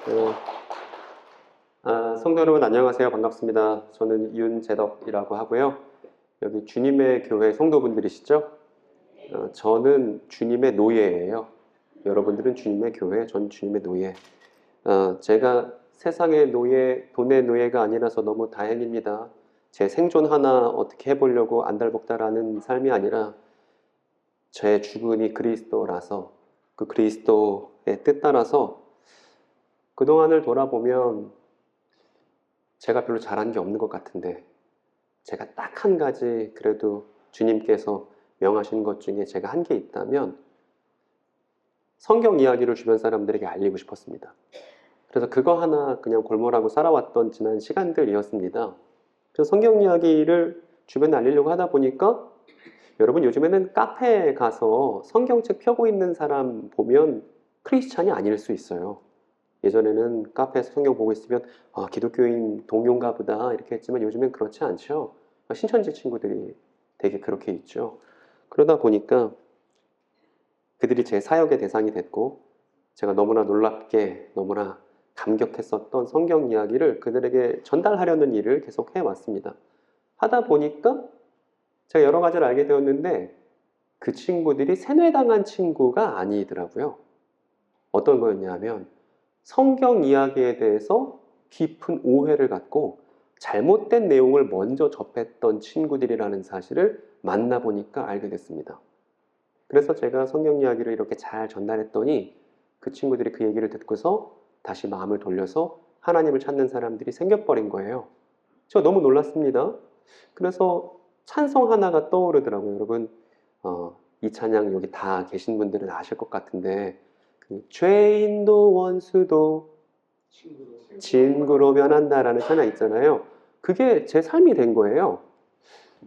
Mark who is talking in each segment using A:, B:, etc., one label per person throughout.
A: 네. 성도 여러분 안녕하세요. 반갑습니다. 저는 윤재덕이라고 하고요. 여기 주님의 교회 성도분들이시죠? 저는 주님의 노예예요. 여러분들은 주님의 교회, 전 주님의 노예. 제가 세상의 노예, 돈의 노예가 아니라서 너무 다행입니다. 제 생존 하나 어떻게 해보려고 안달복달하는 삶이 아니라 제 주군이 그리스도라서 그 그리스도의 뜻 따라서 그동안을 돌아보면 제가 별로 잘한 게 없는 것 같은데 제가 딱 한 가지 그래도 주님께서 명하신 것 중에 제가 한 게 있다면 성경 이야기를 주변 사람들에게 알리고 싶었습니다. 그래서 그거 하나 그냥 골몰하고 살아왔던 지난 시간들이었습니다. 그래서 성경 이야기를 주변에 알리려고 하다 보니까 여러분 요즘에는 카페에 가서 성경책 펴고 있는 사람 보면 크리스찬이 아닐 수 있어요. 예전에는 카페에서 성경 보고 있으면 기독교인 동료인가 보다 이렇게 했지만 요즘엔 그렇지 않죠. 신천지 친구들이 되게 그렇게 있죠. 그러다 보니까 그들이 제 사역의 대상이 됐고 제가 너무나 놀랍게 너무나 감격했었던 성경 이야기를 그들에게 전달하려는 일을 계속 해왔습니다. 하다 보니까 제가 여러 가지를 알게 되었는데 그 친구들이 세뇌당한 친구가 아니더라고요. 어떤 거였냐면 성경 이야기에 대해서 깊은 오해를 갖고 잘못된 내용을 먼저 접했던 친구들이라는 사실을 만나보니까 알게 됐습니다. 그래서 제가 성경 이야기를 이렇게 잘 전달했더니 그 친구들이 그 얘기를 듣고서 다시 마음을 돌려서 하나님을 찾는 사람들이 생겨버린 거예요. 저 너무 놀랐습니다. 그래서 찬송 하나가 떠오르더라고요. 여러분, 이 찬양 여기 다 계신 분들은 아실 것 같은데 죄인도 원수도 친구로 변한다라는 찬양 있잖아요. 그게 제 삶이 된 거예요.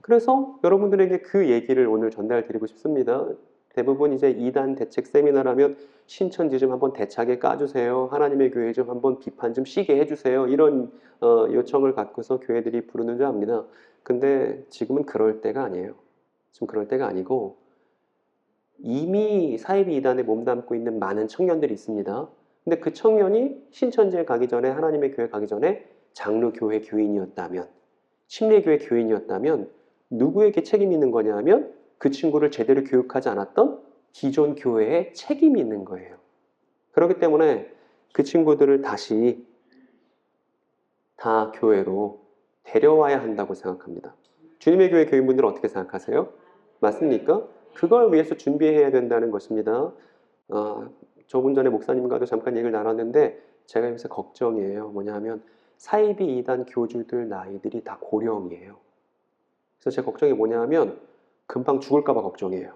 A: 그래서 여러분들에게 그 얘기를 오늘 전달드리고 싶습니다. 대부분 이제 2단 대책 세미나라면 신천지 좀 한번 대차게 까주세요. 하나님의 교회 좀 한번 비판 좀 시게 해주세요. 이런 요청을 갖고서 교회들이 부르는 줄 압니다. 근데 지금은 그럴 때가 아니에요. 지금 그럴 때가 아니고 이미 사이비 이단에 몸담고 있는 많은 청년들이 있습니다. 근데 그 청년이 신천지에 가기 전에 하나님의 교회 가기 전에 장로교회 교인이었다면 침례교회 교인이었다면 누구에게 책임이 있는 거냐 하면 그 친구를 제대로 교육하지 않았던 기존 교회에 책임이 있는 거예요. 그렇기 때문에 그 친구들을 다시 다 교회로 데려와야 한다고 생각합니다. 주님의 교회 교인분들은 어떻게 생각하세요? 맞습니까? 그걸 위해서 준비해야 된다는 것입니다. 조금 전에 목사님과도 잠깐 얘기를 나눴는데 제가 요새 걱정이에요. 뭐냐면 사이비 이단 교주들 나이들이 다 고령이에요. 그래서 제 걱정이 뭐냐면 금방 죽을까 봐 걱정이에요.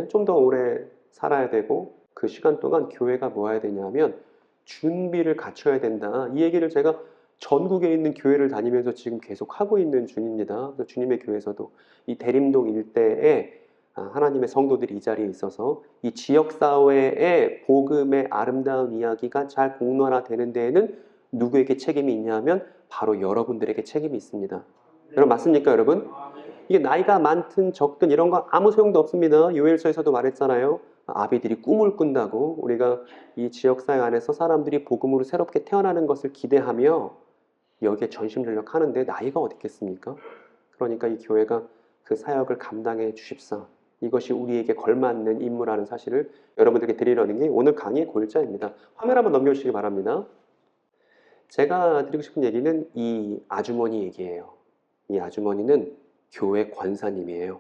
A: 좀 더 오래 살아야 되고 그 시간 동안 교회가 뭐 해야 되냐면 준비를 갖춰야 된다. 이 얘기를 제가 전국에 있는 교회를 다니면서 지금 계속 하고 있는 중입니다. 그래서 주님의 교회에서도 이 대림동 일대에 하나님의 성도들이 이 자리에 있어서 이 지역사회의 복음의 아름다운 이야기가 잘 공론화되는 데에는 누구에게 책임이 있냐면 바로 여러분들에게 책임이 있습니다. 여러분 맞습니까 여러분? 이게 나이가 많든 적든 이런 거 아무 소용도 없습니다. 요엘서에서도 말했잖아요. 아비들이 꿈을 꾼다고 우리가 이 지역사회 안에서 사람들이 복음으로 새롭게 태어나는 것을 기대하며 여기에 전심전력 하는데 나이가 어디 있겠습니까? 그러니까 이 교회가 그 사역을 감당해 주십사. 이것이 우리에게 걸맞는 임무라는 사실을 여러분들께 드리려는 게 오늘 강의의 골자입니다. 화면 한번 넘겨주시기 바랍니다. 제가 드리고 싶은 얘기는 이 아주머니 얘기예요. 이 아주머니는 교회 권사님이에요.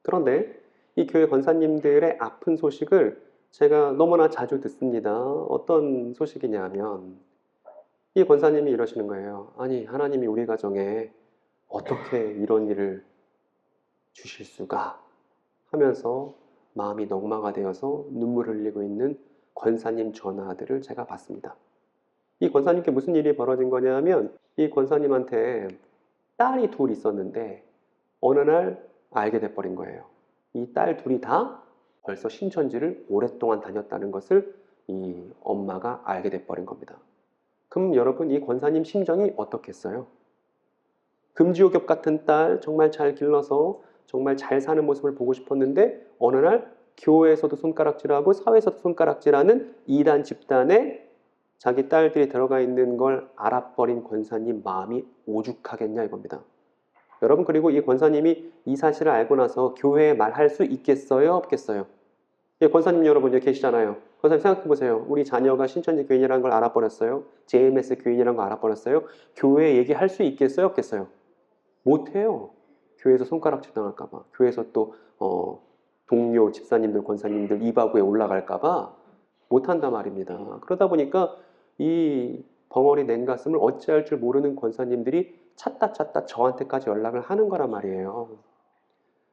A: 그런데 이 교회 권사님들의 아픈 소식을 제가 너무나 자주 듣습니다. 어떤 소식이냐 하면 이 권사님이 이러시는 거예요. 아니 하나님이 우리 가정에 어떻게 이런 일을 주실 수가 하면서 마음이 넉마가 되어서 눈물을 흘리고 있는 권사님 전화들을 제가 봤습니다. 이 권사님께 무슨 일이 벌어진 거냐 하면 이 권사님한테 딸이 둘 있었는데 어느 날 알게 돼버린 거예요. 이 딸 둘이 다 벌써 신천지를 오랫동안 다녔다는 것을 이 엄마가 알게 돼버린 겁니다. 그럼 여러분 이 권사님 심정이 어떻겠어요? 금지옥엽 같은 딸 정말 잘 길러서 정말 잘 사는 모습을 보고 싶었는데 어느 날 교회에서도 손가락질하고 사회에서도 손가락질하는 이단 집단의 자기 딸들이 들어가 있는 걸 알아버린 권사님 마음이 오죽하겠냐 이겁니다. 여러분, 그리고 이 권사님이 이 사실을 알고 나서 교회에 말할 수 있겠어요? 없겠어요? 예, 권사님 여러분 여기 계시잖아요. 권사님 생각해 보세요. 우리 자녀가 신천지 교인이라는 걸 알아버렸어요. JMS 교인이라는 걸 알아버렸어요. 교회에 얘기할 수 있겠어요? 없겠어요? 못해요. 교회에서 손가락질 당할까 봐. 교회에서 또 동료 집사님들, 권사님들 이바구에 올라갈까 봐 못한단 말입니다. 그러다 보니까 이 벙어리 냉가슴을 어찌할 줄 모르는 권사님들이 찾다 저한테까지 연락을 하는 거란 말이에요.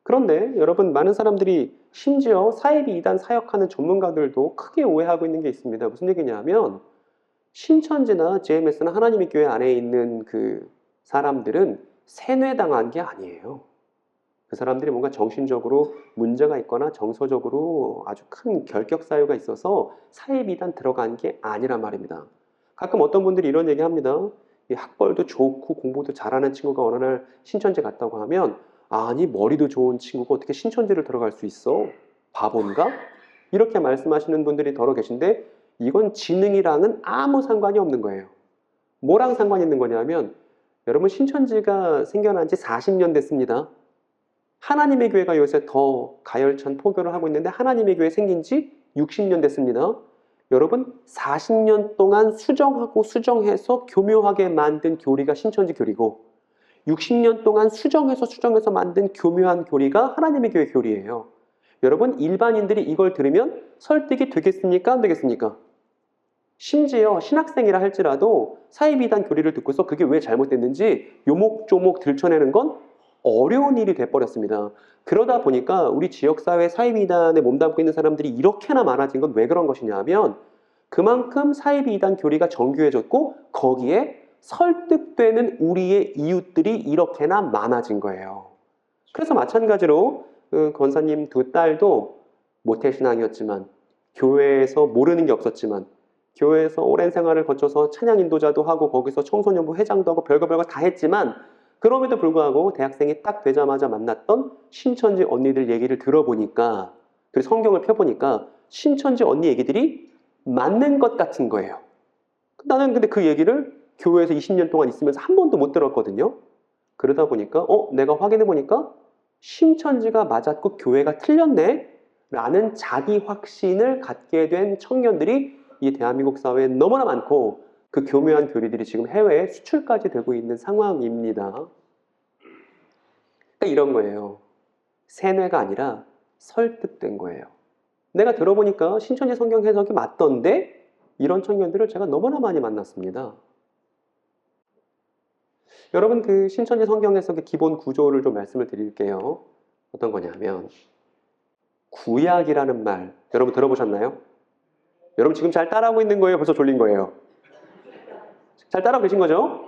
A: 그런데 여러분, 많은 사람들이 심지어 사이비 이단 사역하는 전문가들도 크게 오해하고 있는 게 있습니다. 무슨 얘기냐면 신천지나 JMS나 하나님의 교회 안에 있는 그 사람들은 세뇌당한 게 아니에요. 그 사람들이 뭔가 정신적으로 문제가 있거나 정서적으로 아주 큰 결격 사유가 있어서 사이비 이단 들어간 게 아니란 말입니다. 가끔 어떤 분들이 이런 얘기 합니다. 이 학벌도 좋고 공부도 잘하는 친구가 어느 날 신천지 갔다고 하면 아니, 머리도 좋은 친구가 어떻게 신천지를 들어갈 수 있어? 바본가? 이렇게 말씀하시는 분들이 더러 계신데 이건 지능이랑은 아무 상관이 없는 거예요. 뭐랑 상관이 있는 거냐면 여러분, 신천지가 생겨난 지 40년 됐습니다. 하나님의 교회가 요새 더 가열찬 포교를 하고 있는데 하나님의 교회 생긴 지 60년 됐습니다. 여러분, 40년 동안 수정하고 수정해서 교묘하게 만든 교리가 신천지 교리고 60년 동안 수정해서 만든 교묘한 교리가 하나님의 교회 교리예요. 여러분, 일반인들이 이걸 들으면 설득이 되겠습니까? 안 되겠습니까? 심지어 신학생이라 할지라도 사이비단 교리를 듣고서 그게 왜 잘못됐는지 요목조목 들춰내는 건 어려운 일이 돼버렸습니다. 그러다 보니까 우리 지역사회 사이비단에 몸담고 있는 사람들이 이렇게나 많아진 건 왜 그런 것이냐 하면 그만큼 사이비단 교리가 정교해졌고 거기에 설득되는 우리의 이웃들이 이렇게나 많아진 거예요. 그래서 마찬가지로 그 권사님 두 딸도 모태신앙이었지만 교회에서 모르는 게 없었지만 교회에서 오랜 생활을 거쳐서 찬양 인도자도 하고 거기서 청소년부 회장도 하고 별거 다 했지만 그럼에도 불구하고 대학생이 딱 되자마자 만났던 신천지 언니들 얘기를 들어보니까 그리고 성경을 펴보니까 신천지 언니 얘기들이 맞는 것 같은 거예요. 나는 근데 그 얘기를 교회에서 20년 동안 있으면서 한 번도 못 들었거든요. 그러다 보니까 내가 확인해 보니까 신천지가 맞았고 교회가 틀렸네 라는 자기 확신을 갖게 된 청년들이 이 대한민국 사회에 너무나 많고 그 교묘한 교리들이 지금 해외에 수출까지 되고 있는 상황입니다. 그러니까 이런 거예요. 세뇌가 아니라 설득된 거예요. 내가 들어보니까 신천지 성경 해석이 맞던데 이런 청년들을 제가 너무나 많이 만났습니다. 여러분, 그 신천지 성경 해석의 기본 구조를 좀 말씀을 드릴게요. 어떤 거냐면 구약이라는 말 여러분 들어보셨나요? 여러분 지금 잘 따라하고 있는 거예요? 벌써 졸린 거예요? 잘 따라하고 계신 거죠?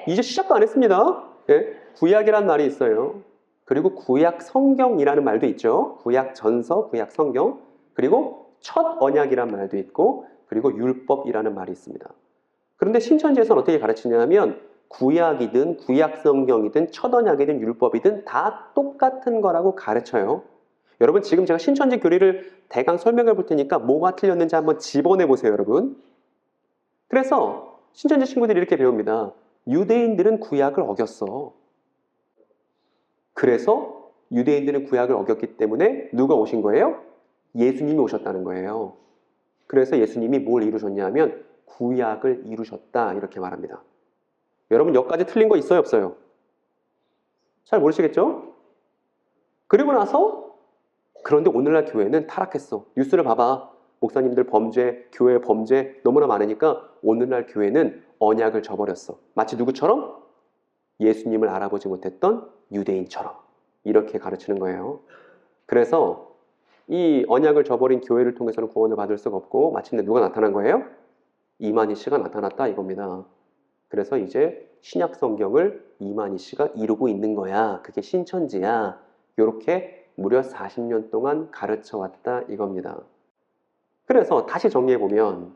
A: 이제 시작도 안 했습니다. 예? 구약이라는 말이 있어요. 그리고 구약 성경이라는 말도 있죠. 구약 전서, 구약 성경. 그리고 첫 언약이라는 말도 있고 그리고 율법이라는 말이 있습니다. 그런데 신천지에서는 어떻게 가르치냐면 구약이든 구약 성경이든 첫 언약이든 율법이든 다 똑같은 거라고 가르쳐요. 여러분, 지금 제가 신천지 교리를 대강 설명해 볼 테니까 뭐가 틀렸는지 한번 집어내 보세요, 여러분. 그래서 신천지 친구들이 이렇게 배웁니다. 유대인들은 구약을 어겼어. 그래서 유대인들은 구약을 어겼기 때문에 누가 오신 거예요? 예수님이 오셨다는 거예요. 그래서 예수님이 뭘 이루셨냐면 구약을 이루셨다 이렇게 말합니다. 여러분, 여기까지 틀린 거 있어요, 없어요? 잘 모르시겠죠? 그리고 나서 그런데 오늘날 교회는 타락했어. 뉴스를 봐봐. 목사님들 범죄, 교회 범죄 너무나 많으니까 오늘날 교회는 언약을 저버렸어. 마치 누구처럼? 예수님을 알아보지 못했던 유대인처럼. 이렇게 가르치는 거예요. 그래서 이 언약을 저버린 교회를 통해서는 구원을 받을 수가 없고 마침내 누가 나타난 거예요? 이만희 씨가 나타났다 이겁니다. 그래서 이제 신약 성경을 이만희 씨가 이루고 있는 거야. 그게 신천지야. 이렇게 무려 40년 동안 가르쳐 왔다 이겁니다. 그래서 다시 정리해보면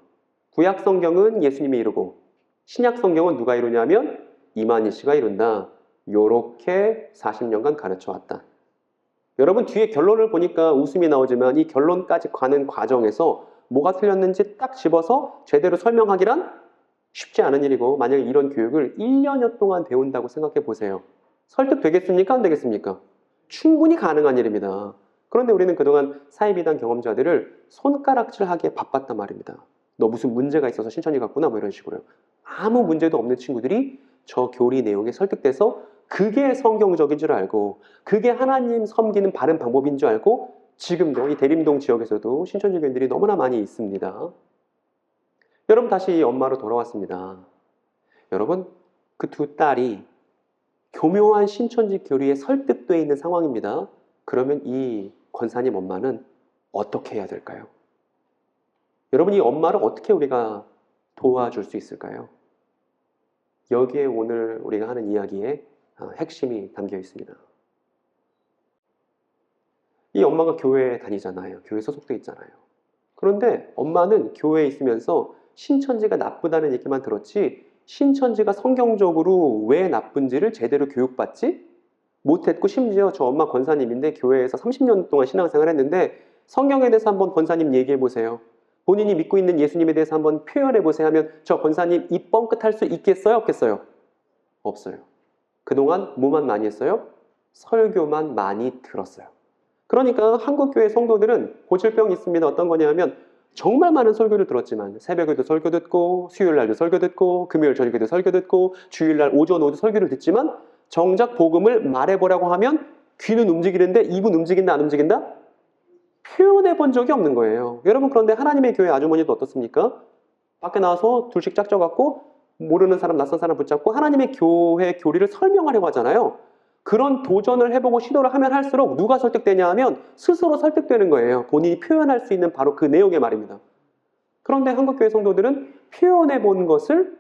A: 구약 성경은 예수님이 이루고 신약 성경은 누가 이루냐면 이만희 씨가 이룬다. 이렇게 40년간 가르쳐 왔다. 여러분, 뒤에 결론을 보니까 웃음이 나오지만 이 결론까지 가는 과정에서 뭐가 틀렸는지 딱 집어서 제대로 설명하기란 쉽지 않은 일이고, 만약에 이런 교육을 1년여 동안 배운다고 생각해 보세요. 설득되겠습니까? 안 되겠습니까? 충분히 가능한 일입니다. 그런데 우리는 그동안 사이비단 경험자들을 손가락질하기에 바빴단 말입니다. 너 무슨 문제가 있어서 신천지 갔구나, 뭐 이런 식으로요. 아무 문제도 없는 친구들이 저 교리 내용에 설득돼서 그게 성경적인 줄 알고, 그게 하나님 섬기는 바른 방법인 줄 알고, 지금도 이 대림동 지역에서도 신천지 교인들이 너무나 많이 있습니다. 여러분, 다시 이 엄마로 돌아왔습니다. 여러분, 그 두 딸이 교묘한 신천지 교리에 설득되어 있는 상황입니다. 그러면 이 권사님 엄마는 어떻게 해야 될까요? 여러분, 이 엄마를 어떻게 우리가 도와줄 수 있을까요? 여기에 오늘 우리가 하는 이야기의 핵심이 담겨 있습니다. 이 엄마가 교회에 다니잖아요. 교회 소속돼 있잖아요. 그런데 엄마는 교회에 있으면서 신천지가 나쁘다는 얘기만 들었지, 신천지가 성경적으로 왜 나쁜지를 제대로 교육받지 못했고, 심지어 저 엄마 권사님인데 교회에서 30년 동안 신앙생활 했는데 성경에 대해서 한번 권사님 얘기해 보세요. 본인이 믿고 있는 예수님에 대해서 한번 표현해 보세요 하면 저 권사님 입 뻥끗할 수 있겠어요? 없겠어요? 없어요. 그동안 뭐만 많이 했어요? 설교만 많이 들었어요. 그러니까 한국교회 성도들은 고질병이 있습니다. 어떤 거냐면 정말 많은 설교를 들었지만 새벽에도 설교 듣고, 수요일날도 설교 듣고, 금요일 저녁에도 설교 듣고, 주일날 오전 오후도 설교를 듣지만 정작 복음을 말해보라고 하면 귀는 움직이는데 입은 움직인다 안 움직인다? 표현해 본 적이 없는 거예요. 여러분, 그런데 하나님의 교회 아주머니도 어떻습니까? 밖에 나와서 둘씩 짝져갖고 모르는 사람 낯선 사람 붙잡고 하나님의 교회 교리를 설명하려고 하잖아요. 그런 도전을 해보고 시도를 하면 할수록 누가 설득되냐 하면 스스로 설득되는 거예요. 본인이 표현할 수 있는 바로 그 내용의 말입니다. 그런데 한국교회 성도들은 표현해 본 것을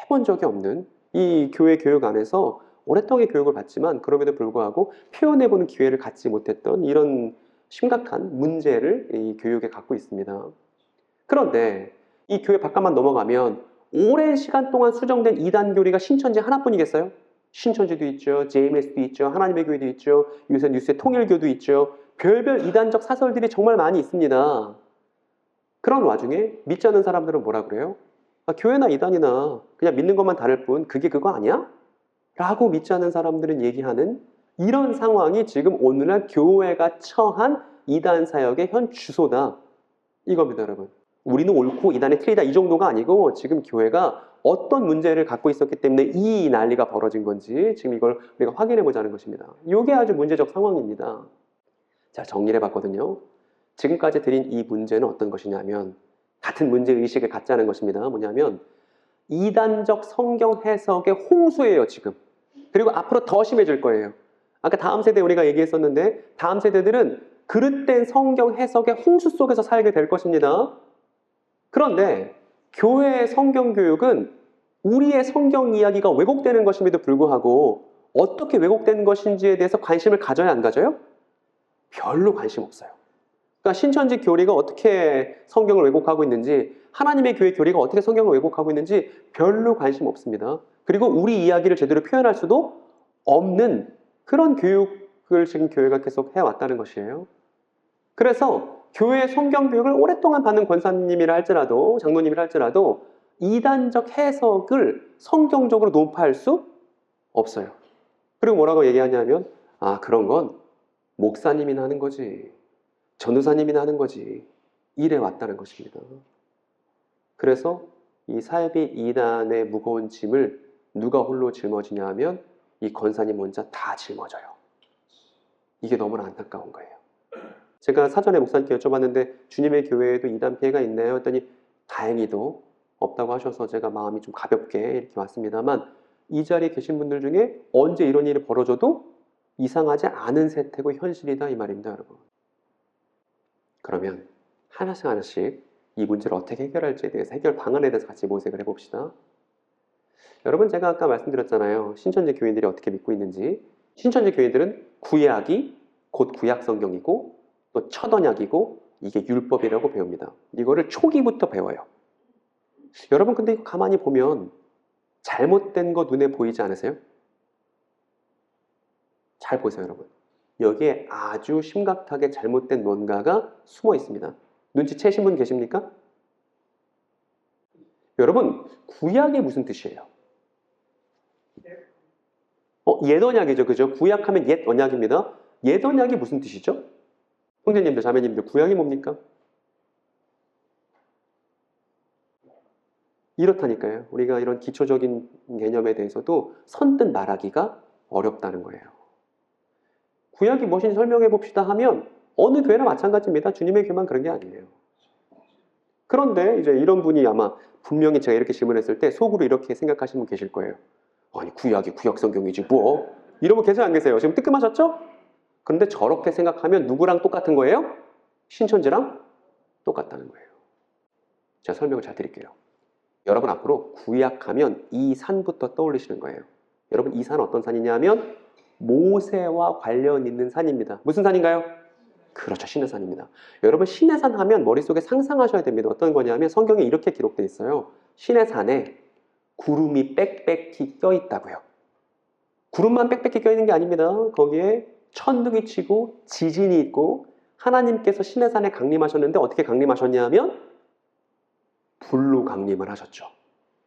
A: 해본 적이 없는, 이 교회 교육 안에서 오랫동안 교육을 받지만 그럼에도 불구하고 표현해 보는 기회를 갖지 못했던 이런 심각한 문제를 이 교육에 갖고 있습니다. 그런데 이 교회 바깥만 넘어가면 오랜 시간 동안 수정된 이단 교리가 신천지 하나뿐이겠어요? 신천지도 있죠, JMS도 있죠, 하나님의 교회도 있죠, 요새 뉴스에 통일교도 있죠. 별별 이단적 사설들이 정말 많이 있습니다. 그런 와중에 믿지 않는 사람들은 뭐라 그래요? 교회나 이단이나 그냥 믿는 것만 다를 뿐 그게 그거 아니야? 라고 믿지 않는 사람들은 얘기하는 이런 상황이 지금 오늘날 교회가 처한 이단 사역의 현 주소다, 이겁니다. 여러분, 우리는 옳고 이단이 틀리다 이 정도가 아니고 지금 교회가 어떤 문제를 갖고 있었기 때문에 이 난리가 벌어진 건지 지금 이걸 우리가 확인해 보자는 것입니다. 이게 아주 문제적 상황입니다. 자, 정리를 해봤거든요. 지금까지 드린 이 문제는 어떤 것이냐면 같은 문제의식을 갖자는 것입니다. 뭐냐면 이단적 성경 해석의 홍수예요, 지금. 그리고 앞으로 더 심해질 거예요. 아까 다음 세대 우리가 얘기했었는데 다음 세대들은 그릇된 성경 해석의 홍수 속에서 살게 될 것입니다. 그런데 교회의 성경 교육은 우리의 성경 이야기가 왜곡되는 것임에도 불구하고 어떻게 왜곡된 것인지에 대해서 관심을 가져야 안 가져요? 별로 관심 없어요. 그러니까 신천지 교리가 어떻게 성경을 왜곡하고 있는지, 하나님의 교회 교리가 어떻게 성경을 왜곡하고 있는지 별로 관심 없습니다. 그리고 우리 이야기를 제대로 표현할 수도 없는 그런 교육을 지금 교회가 계속 해왔다는 것이에요. 그래서 교회 성경 교육을 오랫동안 받는 권사님이라 할지라도, 장로님이라 할지라도 이단적 해석을 성경적으로 논파할 수 없어요. 그리고 뭐라고 얘기하냐면 그런 건 목사님이나 하는 거지, 전도사님이나 하는 거지, 이래 왔다는 것입니다. 그래서 이 사이비 이단의 무거운 짐을 누가 홀로 짊어지냐 하면 이 권사님 혼자 다 짊어져요. 이게 너무나 안타까운 거예요. 제가 사전에 목사님께 여쭤봤는데 주님의 교회에도 이단 피해가 있나요? 했더니 다행히도 없다고 하셔서 제가 마음이 좀 가볍게 이렇게 왔습니다만, 이 자리에 계신 분들 중에 언제 이런 일이 벌어져도 이상하지 않은 세태고 현실이다, 이 말입니다, 여러분. 그러면 하나씩 하나씩 이 문제를 어떻게 해결할지에 대해서, 해결 방안에 대해서 같이 모색을 해봅시다. 여러분, 제가 아까 말씀드렸잖아요. 신천지 교인들이 어떻게 믿고 있는지. 신천지 교인들은 구약이 곧 구약 성경이고 또 첫 언약이고 이게 율법이라고 배웁니다. 이거를 초기부터 배워요. 여러분, 근데 이거 가만히 보면 잘못된 거 눈에 보이지 않으세요? 잘 보세요, 여러분. 여기에 아주 심각하게 잘못된 뭔가가 숨어 있습니다. 눈치채신 분 계십니까? 여러분, 구약이 무슨 뜻이에요? 옛 언약이죠. 그죠? 구약하면 옛 언약입니다. 옛 언약이 무슨 뜻이죠? 형제님들, 자매님들, 구약이 뭡니까? 이렇다니까요. 우리가 이런 기초적인 개념에 대해서도 선뜻 말하기가 어렵다는 거예요. 구약이 무엇인지 설명해 봅시다 하면 어느 교회나 마찬가지입니다. 주님의 교회만 그런 게 아니에요. 그런데 이제 이런 분이 아마 분명히 제가 이렇게 질문했을 때 속으로 이렇게 생각하시는 분 계실 거예요. 아니, 구약이 구약 성경이지 뭐. 이러면 계세요, 안 계세요? 지금 뜨끔하셨죠? 그런데 저렇게 생각하면 누구랑 똑같은 거예요? 신천지랑 똑같다는 거예요. 제가 설명을 잘 드릴게요. 여러분 앞으로 구약하면 이 산부터 떠올리시는 거예요. 여러분 이 산은 어떤 산이냐면 모세와 관련 있는 산입니다. 무슨 산인가요? 그렇죠. 신의 산입니다. 여러분 신의 산 하면 머릿속에 상상하셔야 됩니다. 어떤 거냐면 성경에 이렇게 기록되어 있어요. 신의 산에 구름이 빽빽히 껴있다고요. 구름만 빽빽히 껴있는 게 아닙니다. 거기에 천둥이 치고 지진이 있고 하나님께서 신의 산에 강림하셨는데 어떻게 강림하셨냐 하면 불로 강림을 하셨죠.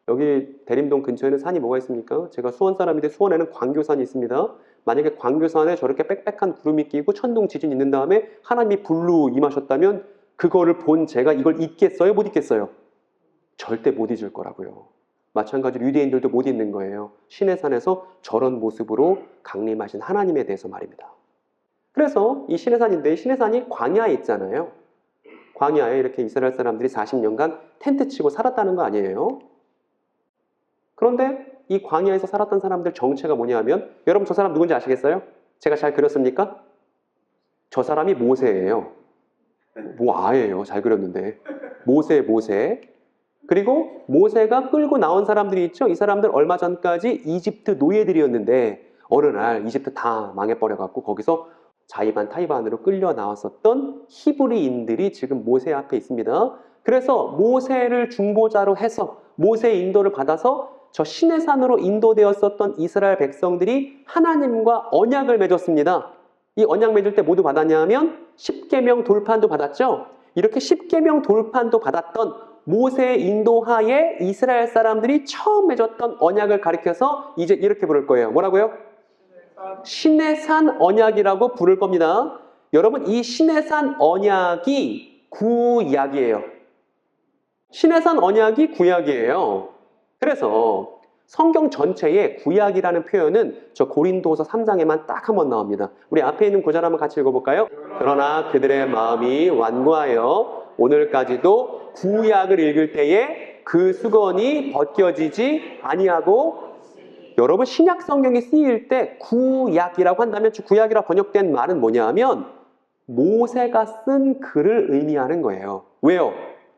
A: 여기 대림동 근처에는 산이 뭐가 있습니까? 제가 수원 사람인데 수원에는 광교산이 있습니다. 만약에 광교산에 저렇게 빽빽한 구름이 끼고 천둥 지진이 있는 다음에 하나님이 불로 임하셨다면 그거를 본 제가 이걸 잊겠어요? 못 잊겠어요? 절대 못 잊을 거라고요. 마찬가지로 유대인들도 못 잊는 거예요. 신의 산에서 저런 모습으로 강림하신 하나님에 대해서 말입니다. 그래서 이 신의 산인데 신의 산이 광야에 있잖아요. 광야에 이렇게 이스라엘 사람들이 40년간 텐트 치고 살았다는 거 아니에요? 그런데 이 광야에서 살았던 사람들 정체가 뭐냐 하면 여러분 저 사람 누군지 아시겠어요? 제가 잘 그렸습니까? 저 사람이 모세예요. 뭐 아예요. 잘 그렸는데. 모세. 그리고 모세가 끌고 나온 사람들이 있죠. 이 사람들 얼마 전까지 이집트 노예들이었는데 어느 날 이집트 다 망해버려갖고 거기서 자이반 타이반으로 끌려 나왔었던 히브리인들이 지금 모세 앞에 있습니다. 그래서 모세를 중보자로 해서 모세의 인도를 받아서 저 신의 산으로 인도되었었던 이스라엘 백성들이 하나님과 언약을 맺었습니다. 이 언약 맺을 때 모두 받았냐 하면 십계명 돌판도 받았죠. 이렇게 십계명 돌판도 받았던 모세의 인도하에 이스라엘 사람들이 처음 맺었던 언약을 가리켜서 이제 이렇게 부를 거예요. 뭐라고요? 신의 산 언약이라고 부를 겁니다. 여러분 이 신의 산 언약이 구약이에요. 신의 산 언약이 구약이에요. 그래서 성경 전체에 구약이라는 표현은 저 고린도서 3장에만 딱 한 번 나옵니다. 우리 앞에 있는 구절 한번 같이 읽어볼까요? 그러나 그들의 마음이 완고하여 오늘까지도 구약을 읽을 때에 그 수건이 벗겨지지 아니하고 여러분 신약 성경이 쓰일 때 구약이라고 한다면 구약이라고 번역된 말은 뭐냐 하면 모세가 쓴 글을 의미하는 거예요. 왜요?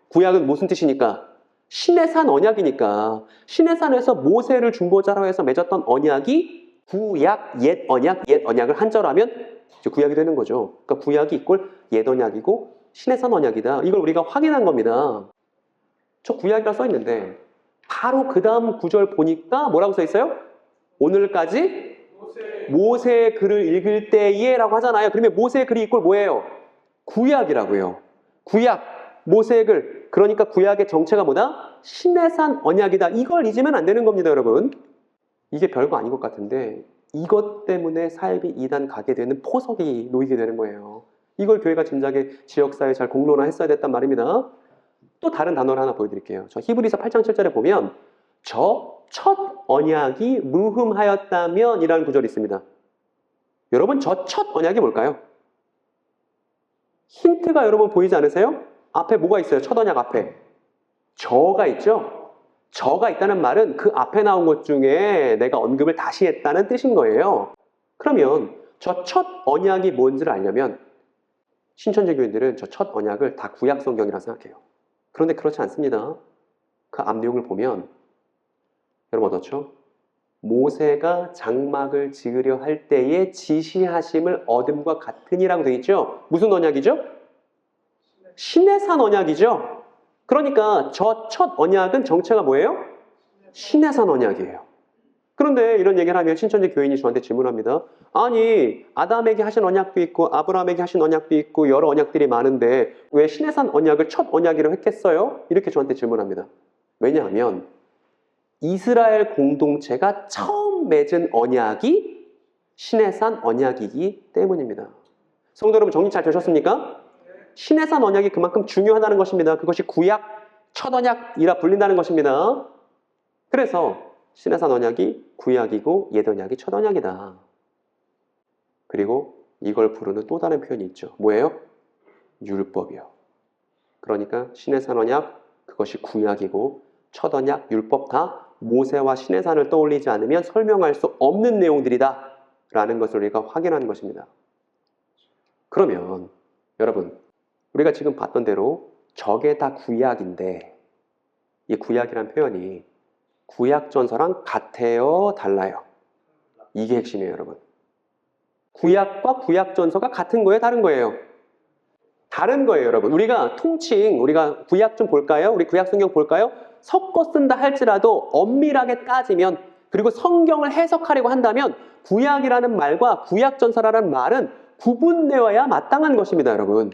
A: 구약은 무슨 뜻이니까? 신의 산 언약이니까 신의 산에서 모세를 중보자로 해서 맺었던 언약이 구약, 옛 언약을 한자로하면 구약이 되는 거죠. 그러니까 구약이 이꼴 옛 언약이고 신의 산 언약이다. 이걸 우리가 확인한 겁니다. 저 구약이라 써 있는데 바로 그 다음 구절 보니까 뭐라고 써 있어요? 오늘까지 모세의 글을 읽을 때에 라고 하잖아요. 그러면 모세의 글이 이꼴 뭐예요? 구약이라고요. 구약, 모세의 글. 그러니까 구약의 정체가 뭐다? 신의 산 언약이다. 이걸 잊으면 안 되는 겁니다, 여러분. 이게 별거 아닌 것 같은데 이것 때문에 사이비 이단 가게 되는 포석이 놓이게 되는 거예요. 이걸 교회가 진작에 지역사회에 잘 공론화했어야 됐단 말입니다. 또 다른 단어를 하나 보여드릴게요. 저 히브리서 8장 7절에 보면 저 첫 언약이 무흠하였다면 이라는 구절이 있습니다. 여러분 저 첫 언약이 뭘까요? 힌트가 여러분 보이지 않으세요? 앞에 뭐가 있어요? 첫 언약 앞에 저가 있죠? 저가 있다는 말은 그 앞에 나온 것 중에 내가 언급을 다시 했다는 뜻인 거예요. 그러면 저 첫 언약이 뭔지를 알려면 신천지 교인들은 저 첫 언약을 다 구약 성경이라 생각해요. 그런데 그렇지 않습니다. 그 앞 내용을 보면 여러분 어떻죠? 모세가 장막을 지으려 할 때의 지시하심을 얻음과 같으니라고 되어 있죠? 무슨 언약이죠? 신의 산 언약이죠? 그러니까 저 첫 언약은 정체가 뭐예요? 신의 산 언약이에요. 그런데 이런 얘기를 하면 신천지 교인이 저한테 질문합니다. 아니, 아담에게 하신 언약도 있고 아브라함에게 하신 언약도 있고 여러 언약들이 많은데 왜 시내산 언약을 첫 언약이라고 했겠어요? 이렇게 저한테 질문합니다. 왜냐하면 이스라엘 공동체가 처음 맺은 언약이 시내산 언약이기 때문입니다. 성도 여러분, 정리 잘 되셨습니까? 시내산 언약이 그만큼 중요하다는 것입니다. 그것이 구약 첫 언약이라 불린다는 것입니다. 그래서 시내산 언약이 구약이고 옛 언약이 첫 언약이다. 그리고 이걸 부르는 또 다른 표현이 있죠. 뭐예요? 율법이요. 그러니까 시내산 언약, 그것이 구약이고 첫 언약, 율법 다 모세와 시내산을 떠올리지 않으면 설명할 수 없는 내용들이다 라는 것을 우리가 확인하는 것입니다. 그러면 여러분, 우리가 지금 봤던 대로 저게 다 구약인데 이 구약이란 표현이 구약전서랑 같아요? 달라요? 이게 핵심이에요, 여러분. 구약과 구약전서가 같은 거예요? 다른 거예요? 다른 거예요, 여러분. 우리가 구약 좀 볼까요? 우리 구약 성경 볼까요? 섞어 쓴다 할지라도 엄밀하게 따지면, 그리고 성경을 해석하려고 한다면 구약이라는 말과 구약전서라는 말은 구분되어야 마땅한 것입니다, 여러분.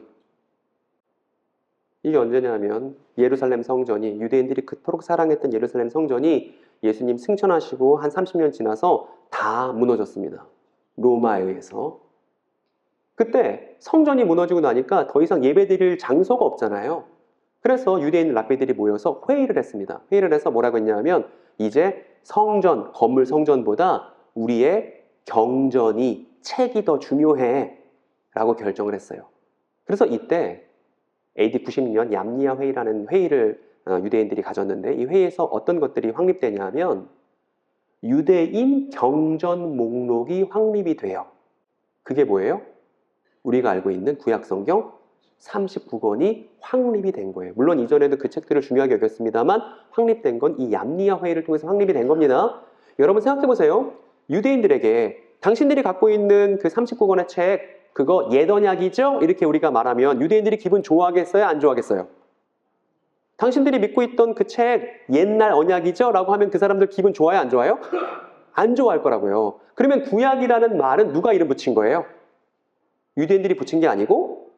A: 이게 언제냐면 예루살렘 성전이, 유대인들이 그토록 사랑했던 예루살렘 성전이 예수님 승천하시고 한 30년 지나서 다 무너졌습니다. 로마에 의해서. 그때 성전이 무너지고 나니까 더 이상 예배드릴 장소가 없잖아요. 그래서 유대인 랍비들이 모여서 회의를 했습니다. 회의를 해서 뭐라고 했냐면 이제 성전, 건물 성전보다 우리의 경전이, 책이 더 중요해 라고 결정을 했어요. 그래서 이때 AD 96년 얌니아 회의라는 회의를 유대인들이 가졌는데 이 회의에서 어떤 것들이 확립되냐 하면 유대인 경전 목록이 확립이 돼요. 그게 뭐예요? 우리가 알고 있는 구약성경 39권이 확립이 된 거예요. 물론 이전에도 그 책들을 중요하게 여겼습니다만 확립된 건 이 얌니아 회의를 통해서 확립이 된 겁니다. 여러분 생각해 보세요. 유대인들에게 당신들이 갖고 있는 그 39권의 책, 그거 옛 언약이죠? 이렇게 우리가 말하면 유대인들이 기분 좋아하겠어요? 안 좋아하겠어요? 당신들이 믿고 있던 그 책 옛날 언약이죠? 라고 하면 그 사람들 기분 좋아요? 안 좋아요? 안 좋아할 거라고요. 그러면 구약이라는 말은 누가 이름 붙인 거예요? 유대인들이 붙인 게 아니고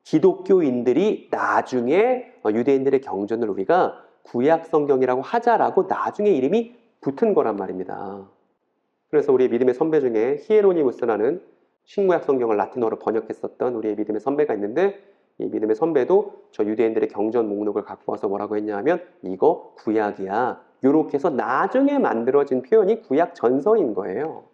A: 기독교인들이 나중에 유대인들의 경전을 우리가 구약 성경이라고 하자라고 나중에 이름이 붙은 거란 말입니다. 그래서 우리의 믿음의 선배 중에 히에로니무스라는 신구약 성경을 라틴어로 번역했었던 우리의 믿음의 선배가 있는데 이 믿음의 선배도 저 유대인들의 경전 목록을 갖고 와서 뭐라고 했냐면 이거 구약이야. 이렇게 해서 나중에 만들어진 표현이 구약 전서인 거예요.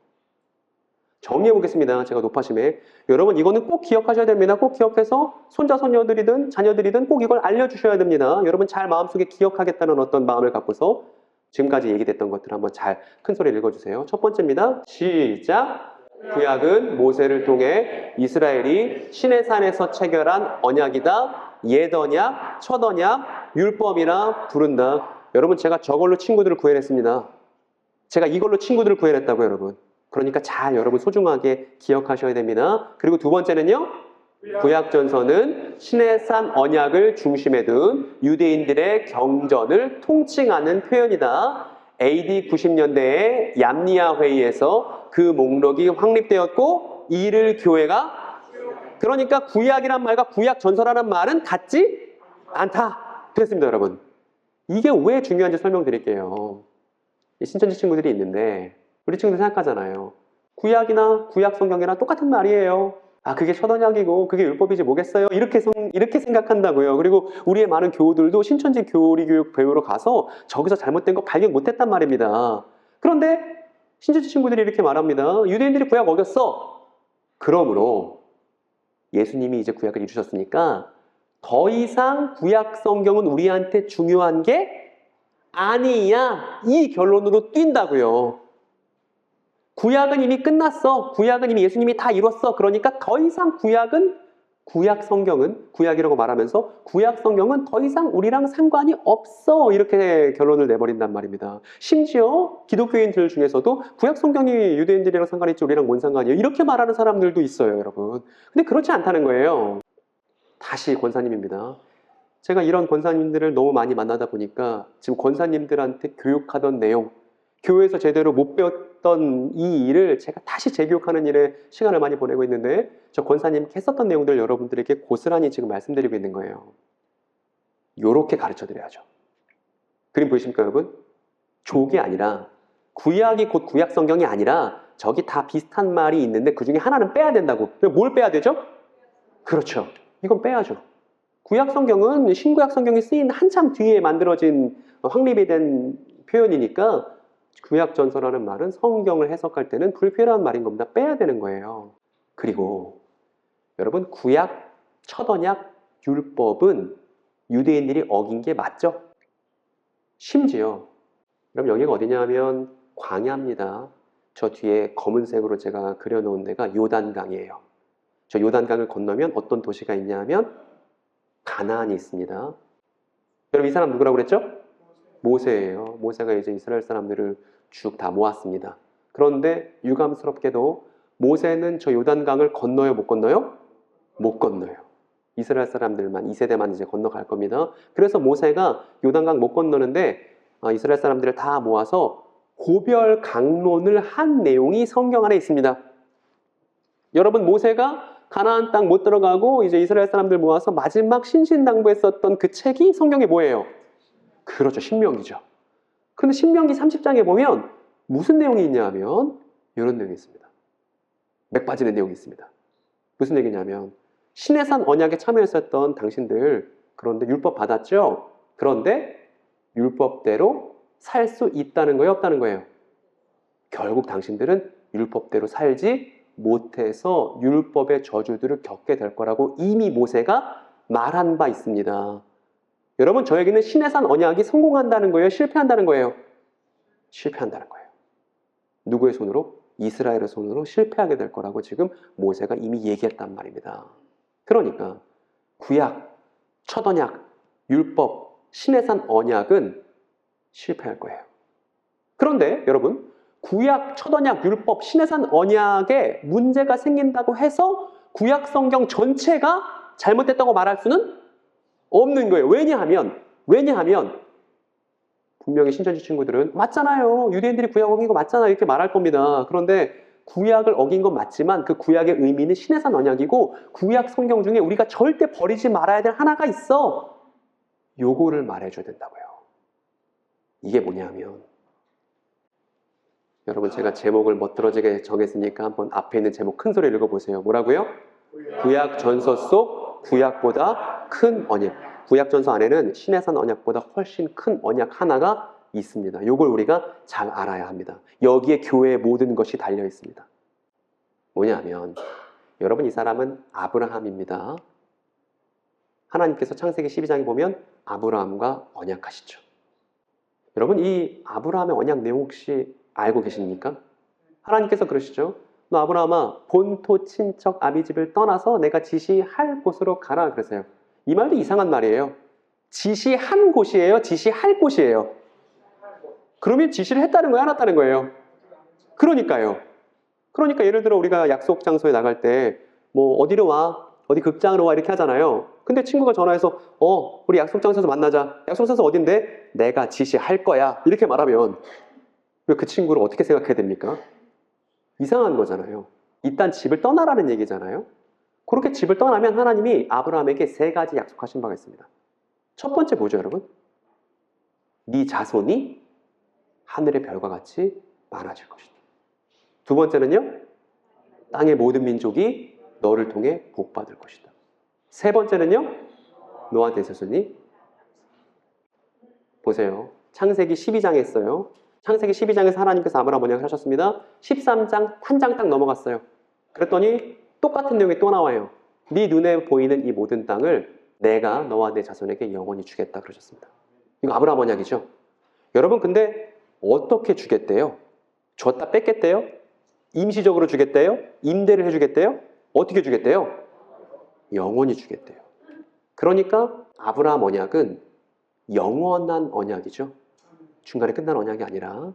A: 정리해 보겠습니다. 제가 높아심에. 여러분 이거는 꼭 기억하셔야 됩니다. 꼭 기억해서 손자, 손녀들이든 자녀들이든 꼭 이걸 알려주셔야 됩니다. 여러분 잘 마음속에 기억하겠다는 어떤 마음을 갖고서 지금까지 얘기됐던 것들을 한번 잘 큰 소리를 읽어주세요. 첫 번째입니다. 시작! 구약은 모세를 통해 이스라엘이 시내산에서 체결한 언약이다. 옛 언약, 첫 언약, 율법이라 부른다. 여러분 제가 저걸로 친구들을 구해냈습니다. 제가 이걸로 친구들을 구해냈다고요, 여러분. 그러니까 잘 여러분 소중하게 기억하셔야 됩니다. 그리고 두 번째는요. 구약전서는 시내산 언약을 중심에 둔 유대인들의 경전을 통칭하는 표현이다. AD 90년대에 얌니아 회의에서 그 목록이 확립되었고 이를 교회가 그러니까 구약이란 말과 구약전서라는 말은 같지 않다. 그랬습니다, 여러분. 이게 왜 중요한지 설명드릴게요. 신천지 친구들이 있는데 우리 친구들 생각하잖아요. 구약이나 구약 성경이랑 똑같은 말이에요. 아, 그게 첫 언약이고 그게 율법이지 뭐겠어요? 이렇게 생각한다고요. 그리고 우리의 많은 교우들도 신천지 교리교육 배우러 가서 저기서 잘못된 거 발견 못했단 말입니다. 그런데 신천지 친구들이 이렇게 말합니다. 유대인들이 구약 어겼어. 그러므로 예수님이 이제 구약을 이루셨으니까 더 이상 구약 성경은 우리한테 중요한 게 아니야. 이 결론으로 뛴다고요. 구약은 이미 끝났어. 구약은 이미 예수님이 다 이뤘어. 그러니까 더 이상 구약 성경은 구약이라고 말하면서 구약 성경은 더 이상 우리랑 상관이 없어. 이렇게 결론을 내버린단 말입니다. 심지어 기독교인들 중에서도 구약 성경이 유대인들이랑 상관이 있지 우리랑 뭔 상관이에요. 이렇게 말하는 사람들도 있어요, 여러분. 근데 그렇지 않다는 거예요. 다시 권사님입니다. 제가 이런 권사님들을 너무 많이 만나다 보니까 지금 권사님들한테 교육하던 내용 교회에서 제대로 못 배웠던 이 일을 제가 다시 재교육하는 일에 시간을 많이 보내고 있는데 저 권사님께 했었던 내용들 여러분들에게 고스란히 지금 말씀드리고 있는 거예요. 요렇게 가르쳐 드려야죠. 그림 보이십니까 여러분? 족이 아니라 구약이 곧 구약 성경이 아니라 저기 다 비슷한 말이 있는데 그 중에 하나는 빼야 된다고. 뭘 빼야 되죠? 그렇죠. 이건 빼야죠. 구약 성경은 신구약 성경이 쓰인 한참 뒤에 만들어진 확립이 된 표현이니까 구약 전서라는 말은 성경을 해석할 때는 불필요한 말인 겁니다. 빼야 되는 거예요. 그리고 여러분 구약, 첫 언약, 율법은 유대인들이 어긴 게 맞죠? 심지어 그럼 여기가 어디냐 하면 광야입니다. 저 뒤에 검은색으로 제가 그려놓은 데가 요단강이에요. 저 요단강을 건너면 어떤 도시가 있냐 하면 가나안이 있습니다. 여러분 이 사람 누구라고 그랬죠? 모세예요. 모세가 이제 이스라엘 사람들을 쭉 다 모았습니다. 그런데 유감스럽게도 모세는 저 요단강을 건너요, 못 건너요? 못 건너요. 이스라엘 사람들만 2세대만 이제 건너갈 겁니다. 그래서 모세가 요단강 못 건너는데 이스라엘 사람들을 다 모아서 고별 강론을 한 내용이 성경 안에 있습니다. 여러분 모세가 가나안 땅 못 들어가고 이제 이스라엘 사람들 모아서 마지막 신신당부했었던 그 책이 성경에 뭐예요? 그렇죠. 신명기죠. 근데 신명기 30장에 보면 무슨 내용이 있냐 하면 이런 내용이 있습니다. 맥 빠지는 내용이 있습니다. 무슨 얘기냐면 시내산 언약에 참여했었던 당신들 그런데 율법 받았죠? 그런데 율법대로 살 수 있다는 거예요? 없다는 거예요? 결국 당신들은 율법대로 살지 못해서 율법의 저주들을 겪게 될 거라고 이미 모세가 말한 바 있습니다. 여러분 저에게는 시내산 언약이 성공한다는 거예요? 실패한다는 거예요? 실패한다는 거예요. 누구의 손으로? 이스라엘의 손으로 실패하게 될 거라고 지금 모세가 이미 얘기했단 말입니다. 그러니까 구약, 첫 언약, 율법, 시내산 언약은 실패할 거예요. 그런데 여러분 구약, 첫 언약, 율법, 시내산 언약에 문제가 생긴다고 해서 구약 성경 전체가 잘못됐다고 말할 수는 없는 거예요. 왜냐하면 분명히 신천지 친구들은 맞잖아요. 유대인들이 구약 어긴 거 맞잖아요. 이렇게 말할 겁니다. 그런데 구약을 어긴 건 맞지만 그 구약의 의미는 시내산 언약이고 구약 성경 중에 우리가 절대 버리지 말아야 될 하나가 있어. 요거를 말해줘야 된다고요. 이게 뭐냐면 여러분 제가 제목을 멋들어지게 정했으니까 한번 앞에 있는 제목 큰 소리 읽어보세요. 뭐라고요? 구약 전서 속 구약보다 큰 언약. 구약 전서 안에는 시내산 언약보다 훨씬 큰 언약 하나가 있습니다. 이걸 우리가 잘 알아야 합니다. 여기에 교회의 모든 것이 달려 있습니다. 뭐냐면 여러분 이 사람은 아브라함입니다. 하나님께서 창세기 12장에 보면 아브라함과 언약하시죠. 여러분 이 아브라함의 언약 내용 혹시 알고 계십니까? 하나님께서 그러시죠. 너 아브라함아 본토 친척 아비집을 떠나서 내가 지시할 곳으로 가라 그러세요. 이 말도 이상한 말이에요. 지시한 곳이에요? 지시할 곳이에요? 그러면 지시를 했다는 거예요? 안 했다는 거예요? 그러니까요. 그러니까 예를 들어 우리가 약속 장소에 나갈 때 뭐 어디로 와? 어디 극장으로 와? 이렇게 하잖아요. 근데 친구가 전화해서 우리 약속 장소에서 만나자. 약속 장소 어딘데? 내가 지시할 거야. 이렇게 말하면 그 친구를 어떻게 생각해야 됩니까? 이상한 거잖아요. 일단 집을 떠나라는 얘기잖아요. 그렇게 집을 떠나면 하나님이 아브라함에게 3가지 약속하신 바가 있습니다. 첫 번째 뭐죠 여러분? 네 자손이 하늘의 별과 같이 많아질 것이다. 두 번째는요? 땅의 모든 민족이 너를 통해 복받을 것이다. 세 번째는요? 너한테 자손이 보세요. 창세기 12장에 있어요. 창세기 12장에서 하나님께서 아브라함 언약을 하셨습니다. 13장 한 장 딱 넘어갔어요. 그랬더니 똑같은 내용이 또 나와요. 네 눈에 보이는 이 모든 땅을 내가 너와 내 자손에게 영원히 주겠다 그러셨습니다. 이거 아브라함 언약이죠. 여러분 근데 어떻게 주겠대요? 줬다 뺏겠대요? 임시적으로 주겠대요? 임대를 해주겠대요? 어떻게 주겠대요? 영원히 주겠대요. 그러니까 아브라함 언약은 영원한 언약이죠. 중간에 끝난 언약이 아니라.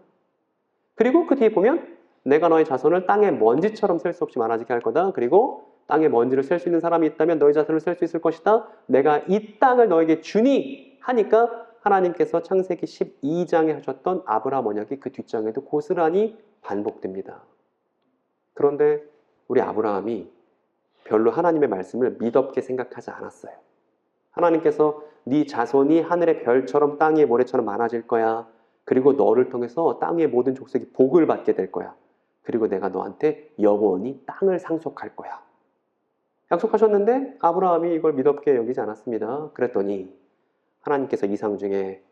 A: 그리고 그 뒤에 보면 내가 너의 자손을 땅의 먼지처럼 셀 수 없이 많아지게 할 거다. 그리고 땅의 먼지를 셀 수 있는 사람이 있다면 너의 자손을 셀 수 있을 것이다. 내가 이 땅을 너에게 주니 하니까 하나님께서 창세기 12장에 하셨던 아브라함 언약이 그 뒷장에도 고스란히 반복됩니다. 그런데 우리 아브라함이 별로 하나님의 말씀을 믿었게 생각하지 않았어요. 하나님께서 네 자손이 하늘의 별처럼 땅 위의 모래처럼 많아질 거야. 그리고 너를 통해서 땅 위의 모든 족속이 복을 받게 될 거야. 그리고 내가 너한테 영원히 땅을 상속할 거야. 약속하셨는데 아브라함이 이걸 믿었게 여기지 않았습니다. 그랬더니 하나님께서 이상 중에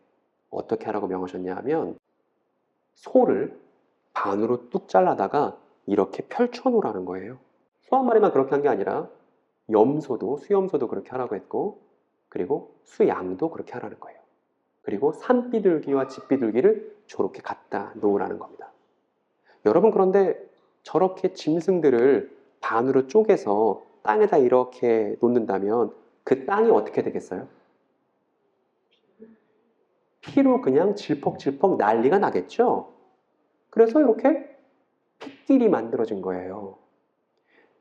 A: 어떻게 하라고 명하셨냐 하면 소를 반으로 뚝 잘라다가 이렇게 펼쳐 놓으라는 거예요. 소 한 마리만 그렇게 한 게 아니라 염소도, 수염소도 그렇게 하라고 했고, 그리고 수양도 그렇게 하라는 거예요. 그리고 산비둘기와 집비둘기를 저렇게 갖다 놓으라는 겁니다. 여러분, 그런데 저렇게 짐승들을 반으로 쪼개서 땅에다 이렇게 놓는다면 그 땅이 어떻게 되겠어요? 피로 그냥 질퍽질퍽 난리가 나겠죠? 그래서 이렇게 핏길이 만들어진 거예요.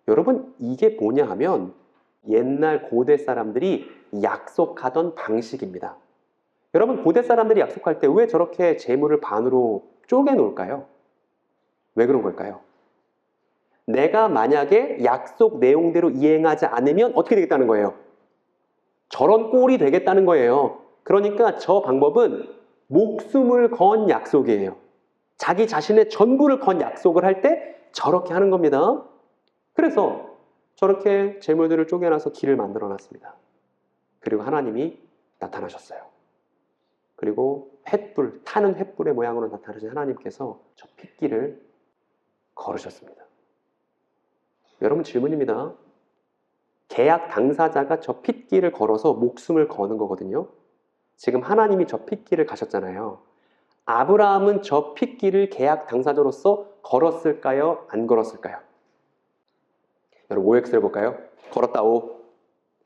A: 여러분, 이게 뭐냐 하면 옛날 고대 사람들이 약속하던 방식입니다. 여러분, 고대 사람들이 약속할 때 왜 저렇게 재물을 반으로 쪼개 놓을까요? 왜 그런 걸까요? 내가 만약에 약속 내용대로 이행하지 않으면 어떻게 되겠다는 거예요? 저런 꼴이 되겠다는 거예요. 그러니까 저 방법은 목숨을 건 약속이에요. 자기 자신의 전부를 건 약속을 할 때 저렇게 하는 겁니다. 그래서 저렇게 재물들을 쪼개놔서 길을 만들어 놨습니다. 그리고 하나님이 나타나셨어요. 그리고 횃불, 타는 횃불의 모양으로 나타나신 하나님께서 저 핏길을 걸으셨습니다. 여러분, 질문입니다. 계약 당사자가 저 핏길을 걸어서 목숨을 거는 거거든요. 지금 하나님이 저 핏길을 가셨잖아요. 아브라함은 저 핏길을 계약 당사자로서 걸었을까요? 안 걸었을까요? 여러분, OX를 볼까요? 걸었다, O.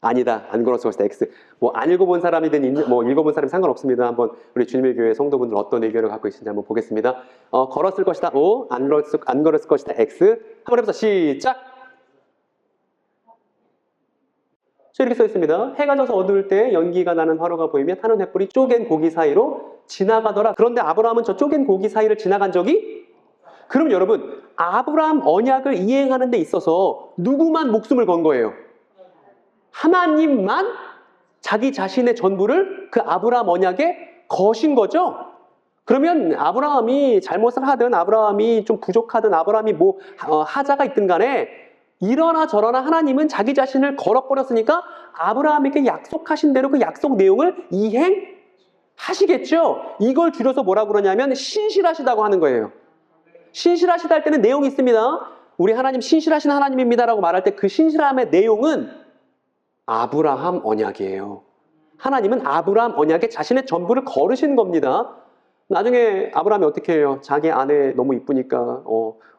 A: 아니다, 안 걸었을 것이다, X. 뭐 안 읽어본 사람이든 뭐 읽어본 사람이 상관없습니다. 한번 우리 주님의 교회 성도분들 어떤 의견을 갖고 있는지 한번 보겠습니다. 걸었을 것이다, O. 안 걸었을 것이다, X. 한번 해보자. 시작. 이렇게 써 있습니다. 해가 져서 어두울 때 연기가 나는 화로가 보이며 타는 횃불이 쪼갠 고기 사이로 지나가더라. 그런데 아브라함은 저 쪼갠 고기 사이를 지나간 적이? 그럼 여러분, 아브라함 언약을 이행하는 데 있어서 누구만 목숨을 건 거예요? 하나님만 자기 자신의 전부를 그 아브라함 언약에 거신 거죠? 그러면 아브라함이 잘못을 하든 아브라함이 좀 부족하든 아브라함이 뭐 하자가 있든 간에 이러나 저러나 하나님은 자기 자신을 걸어버렸으니까 아브라함에게 약속하신 대로 그 약속 내용을 이행하시겠죠? 이걸 줄여서 뭐라고 그러냐면 신실하시다고 하는 거예요. 신실하시다 할 때는 내용이 있습니다. 우리 하나님 신실하신 하나님입니다라고 말할 때 그 신실함의 내용은 아브라함 언약이에요. 하나님은 아브라함 언약에 자신의 전부를 걸으신 겁니다. 나중에 아브라함이 어떻게 해요? 자기 아내 너무 이쁘니까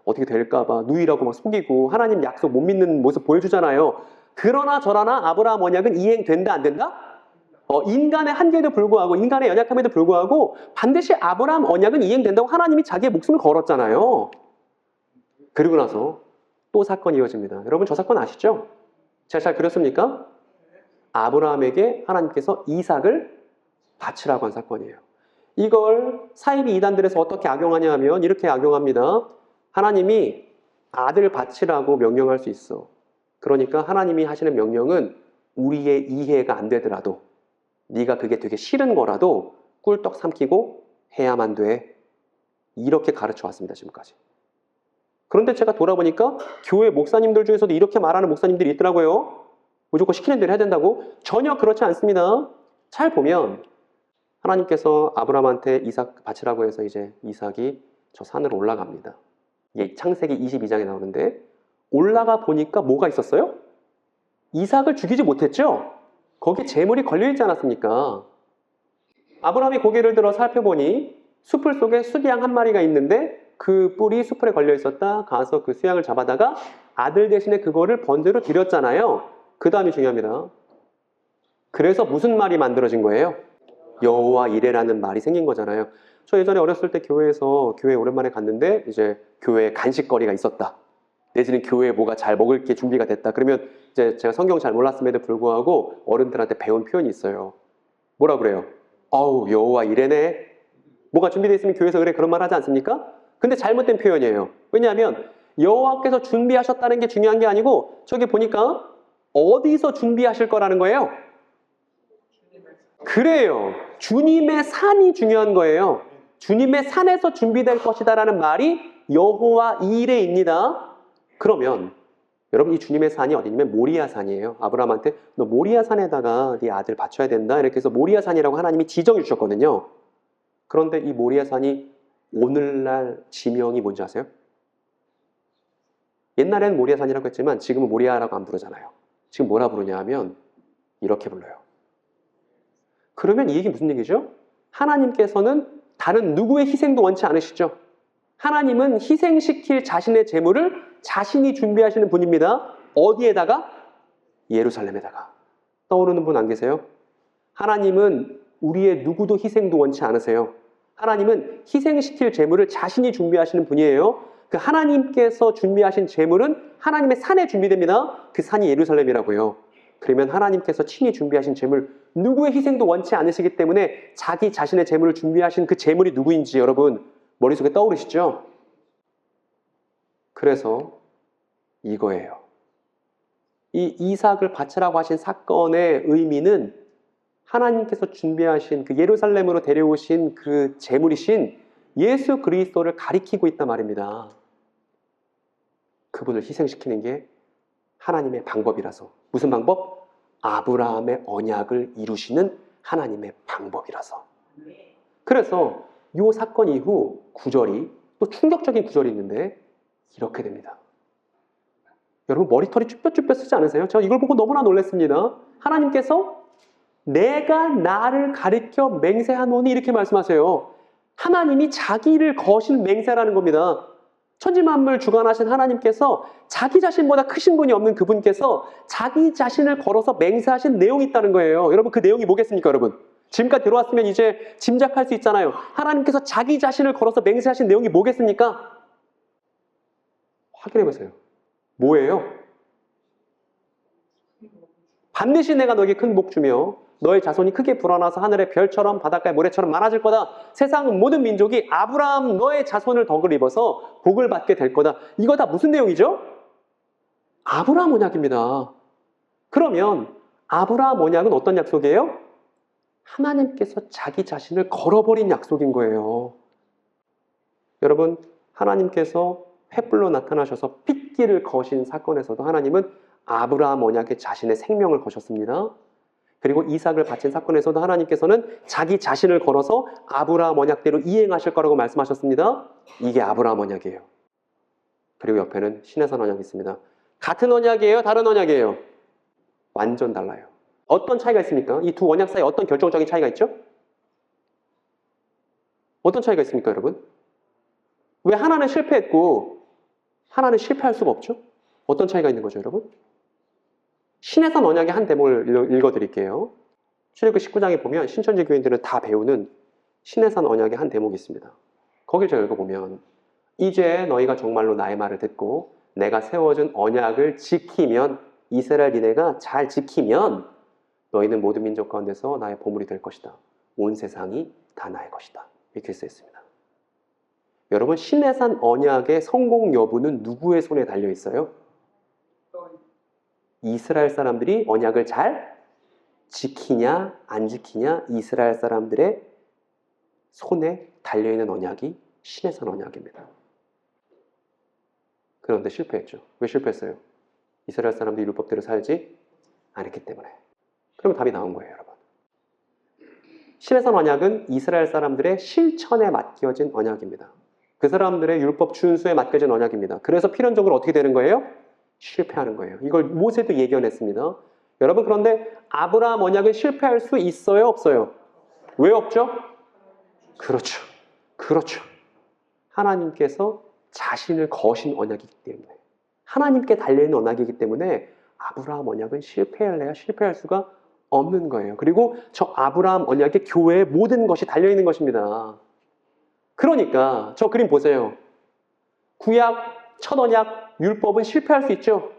A: 어떻게 될까봐 누이라고 막 속이고 하나님 약속 못 믿는 모습 보여주잖아요. 그러나 저러나 아브라함 언약은 이행된다 안 된다? 인간의 한계에도 불구하고 인간의 연약함에도 불구하고 반드시 아브라함 언약은 이행된다고 하나님이 자기의 목숨을 걸었잖아요. 그리고 나서 또 사건이 이어집니다. 여러분, 저 사건 아시죠? 제가 잘 그렸습니까? 아브라함에게 하나님께서 이삭을 바치라고 한 사건이에요. 이걸 사이비 이단들에서 어떻게 악용하냐 하면 이렇게 악용합니다. 하나님이 아들 바치라고 명령할 수 있어. 그러니까 하나님이 하시는 명령은 우리의 이해가 안 되더라도 네가 그게 되게 싫은 거라도 꿀떡 삼키고 해야만 돼. 이렇게 가르쳐 왔습니다, 지금까지. 그런데 제가 돌아보니까 교회 목사님들 중에서도 이렇게 말하는 목사님들이 있더라고요. 무조건 시키는 대로 해야 된다고? 전혀 그렇지 않습니다. 잘 보면 하나님께서 아브라함한테 이삭 바치라고 해서 이제 이삭이 저 산으로 올라갑니다. 이게 창세기 22장에 나오는데 올라가 보니까 뭐가 있었어요? 이삭을 죽이지 못했죠? 거기에 재물이 걸려있지 않았습니까? 아브라함이 고개를 들어 살펴보니 숲을 속에 수양 한 마리가 있는데 그 뿔이 숲에 걸려 있었다. 가서 그 수양을 잡아다가 아들 대신에 그거를 번제로 드렸잖아요. 그 다음이 중요합니다. 그래서 무슨 말이 만들어진 거예요? 여호와 이레라는 말이 생긴 거잖아요. 저 예전에 어렸을 때 교회 오랜만에 갔는데 이제 교회에 간식거리가 있었다. 내지는 교회에 뭐가 잘 먹을 게 준비가 됐다. 그러면 이제 제가 성경 잘 몰랐음에도 불구하고 어른들한테 배운 표현이 있어요. 뭐라 그래요? 어우, 여호와 이래네. 뭐가 준비되어 있으면 교회에서 그래 그런 말 하지 않습니까? 근데 잘못된 표현이에요. 왜냐하면 여호와께서 준비하셨다는 게 중요한 게 아니고 저기 보니까 어디서 준비하실 거라는 거예요? 그래요. 주님의 산이 중요한 거예요. 주님의 산에서 준비될 것이다라는 말이 여호와 이레입니다. 그러면 여러분 이 주님의 산이 어디냐면 모리아 산이에요. 아브라함한테 너 모리아 산에다가 네 아들 바쳐야 된다. 이렇게 해서 모리아 산이라고 하나님이 지정해 주셨거든요. 그런데 이 모리아 산이 오늘날 지명이 뭔지 아세요? 옛날에는 모리아 산이라고 했지만 지금은 모리아라고 안 부르잖아요. 지금 뭐라 부르냐 하면 이렇게 불러요. 그러면 이 얘기 무슨 얘기죠? 하나님께서는 다른 누구의 희생도 원치 않으시죠? 하나님은 희생시킬 자신의 재물을 자신이 준비하시는 분입니다. 어디에다가? 예루살렘에다가. 떠오르는 분 안 계세요? 하나님은 우리의 누구도 희생도 원치 않으세요. 하나님은 희생시킬 재물을 자신이 준비하시는 분이에요. 그 하나님께서 준비하신 재물은 하나님의 산에 준비됩니다. 그 산이 예루살렘이라고요. 그러면 하나님께서 친히 준비하신 재물, 누구의 희생도 원치 않으시기 때문에 자기 자신의 재물을 준비하신 그 재물이 누구인지 여러분 머릿속에 떠오르시죠? 그래서 이거예요. 이 이삭을 바치라고 하신 사건의 의미는 하나님께서 준비하신 그 예루살렘으로 데려오신 그 재물이신 예수 그리스도를 가리키고 있단 말입니다. 그분을 희생시키는 게 하나님의 방법이라서. 무슨 방법? 아브라함의 언약을 이루시는 하나님의 방법이라서. 그래서 이 사건 이후 구절이 또 충격적인 구절이 있는데 이렇게 됩니다. 여러분 머리털이 쭈뼛쭈뼛 쓰지 않으세요? 제가 이걸 보고 너무나 놀랐습니다. 하나님께서 내가 나를 가리켜 맹세하노니 이렇게 말씀하세요. 하나님이 자기를 거신 맹세라는 겁니다. 천지만물 주관하신 하나님께서 자기 자신보다 크신 분이 없는 그분께서 자기 자신을 걸어서 맹세하신 내용이 있다는 거예요. 여러분 그 내용이 뭐겠습니까 여러분? 지금까지 들어왔으면 이제 짐작할 수 있잖아요. 하나님께서 자기 자신을 걸어서 맹세하신 내용이 뭐겠습니까? 확인해 보세요. 뭐예요? 반드시 내가 너에게 큰 복 주며 너의 자손이 크게 불어나서 하늘의 별처럼 바닷가의 모래처럼 많아질 거다. 세상 모든 민족이 아브라함 너의 자손을 덕을 입어서 복을 받게 될 거다. 이거 다 무슨 내용이죠? 아브라함 언약입니다. 그러면 아브라함 언약은 어떤 약속이에요? 하나님께서 자기 자신을 걸어버린 약속인 거예요. 여러분 하나님께서 횃불로 나타나셔서 핏길을 거신 사건에서도 하나님은 아브라함 언약에 자신의 생명을 거셨습니다. 그리고 이삭을 바친 사건에서도 하나님께서는 자기 자신을 걸어서 아브라함 언약대로 이행하실 거라고 말씀하셨습니다. 이게 아브라함 언약이에요. 그리고 옆에는 시내산 언약이 있습니다. 같은 언약이에요? 다른 언약이에요? 완전 달라요. 어떤 차이가 있습니까? 이 두 언약 사이에 어떤 결정적인 차이가 있죠? 어떤 차이가 있습니까, 여러분? 왜 하나는 실패했고 하나는 실패할 수가 없죠? 어떤 차이가 있는 거죠, 여러분? 신해산 언약의 한 대목을 읽어드릴게요. 출애굽기 19장에 보면 신천지 교인들은 다 배우는 신해산 언약의 한 대목이 있습니다. 거길 제가 읽어보면 이제 너희가 정말로 나의 말을 듣고 내가 세워준 언약을 지키면 이스라엘 니네가 잘 지키면 너희는 모든 민족 가운데서 나의 보물이 될 것이다. 온 세상이 다 나의 것이다. 이렇게 쓰여 있습니다. 여러분 신해산 언약의 성공 여부는 누구의 손에 달려 있어요? 이스라엘 사람들이 언약을 잘 지키냐 안 지키냐 이스라엘 사람들의 손에 달려있는 언약이 신해산 언약입니다. 그런데 실패했죠. 왜 실패했어요? 이스라엘 사람들이 율법대로 살지 않았기 때문에. 그럼 답이 나온 거예요, 여러분. 신해산 언약은 이스라엘 사람들의 실천에 맡겨진 언약입니다. 그 사람들의 율법 준수에 맡겨진 언약입니다. 그래서 필연적으로 어떻게 되는 거예요? 실패하는 거예요. 이걸 모세도 예견했습니다. 여러분 그런데 아브라함 언약은 실패할 수 있어요? 없어요? 왜 없죠? 그렇죠. 그렇죠. 하나님께서 자신을 거신 언약이기 때문에 하나님께 달려있는 언약이기 때문에 아브라함 언약은 실패할래야 실패할 수가 없는 거예요. 그리고 저 아브라함 언약의 교회의 모든 것이 달려있는 것입니다. 그러니까 저 그림 보세요. 구약, 첫 언약, 율법은 실패할 수 있죠.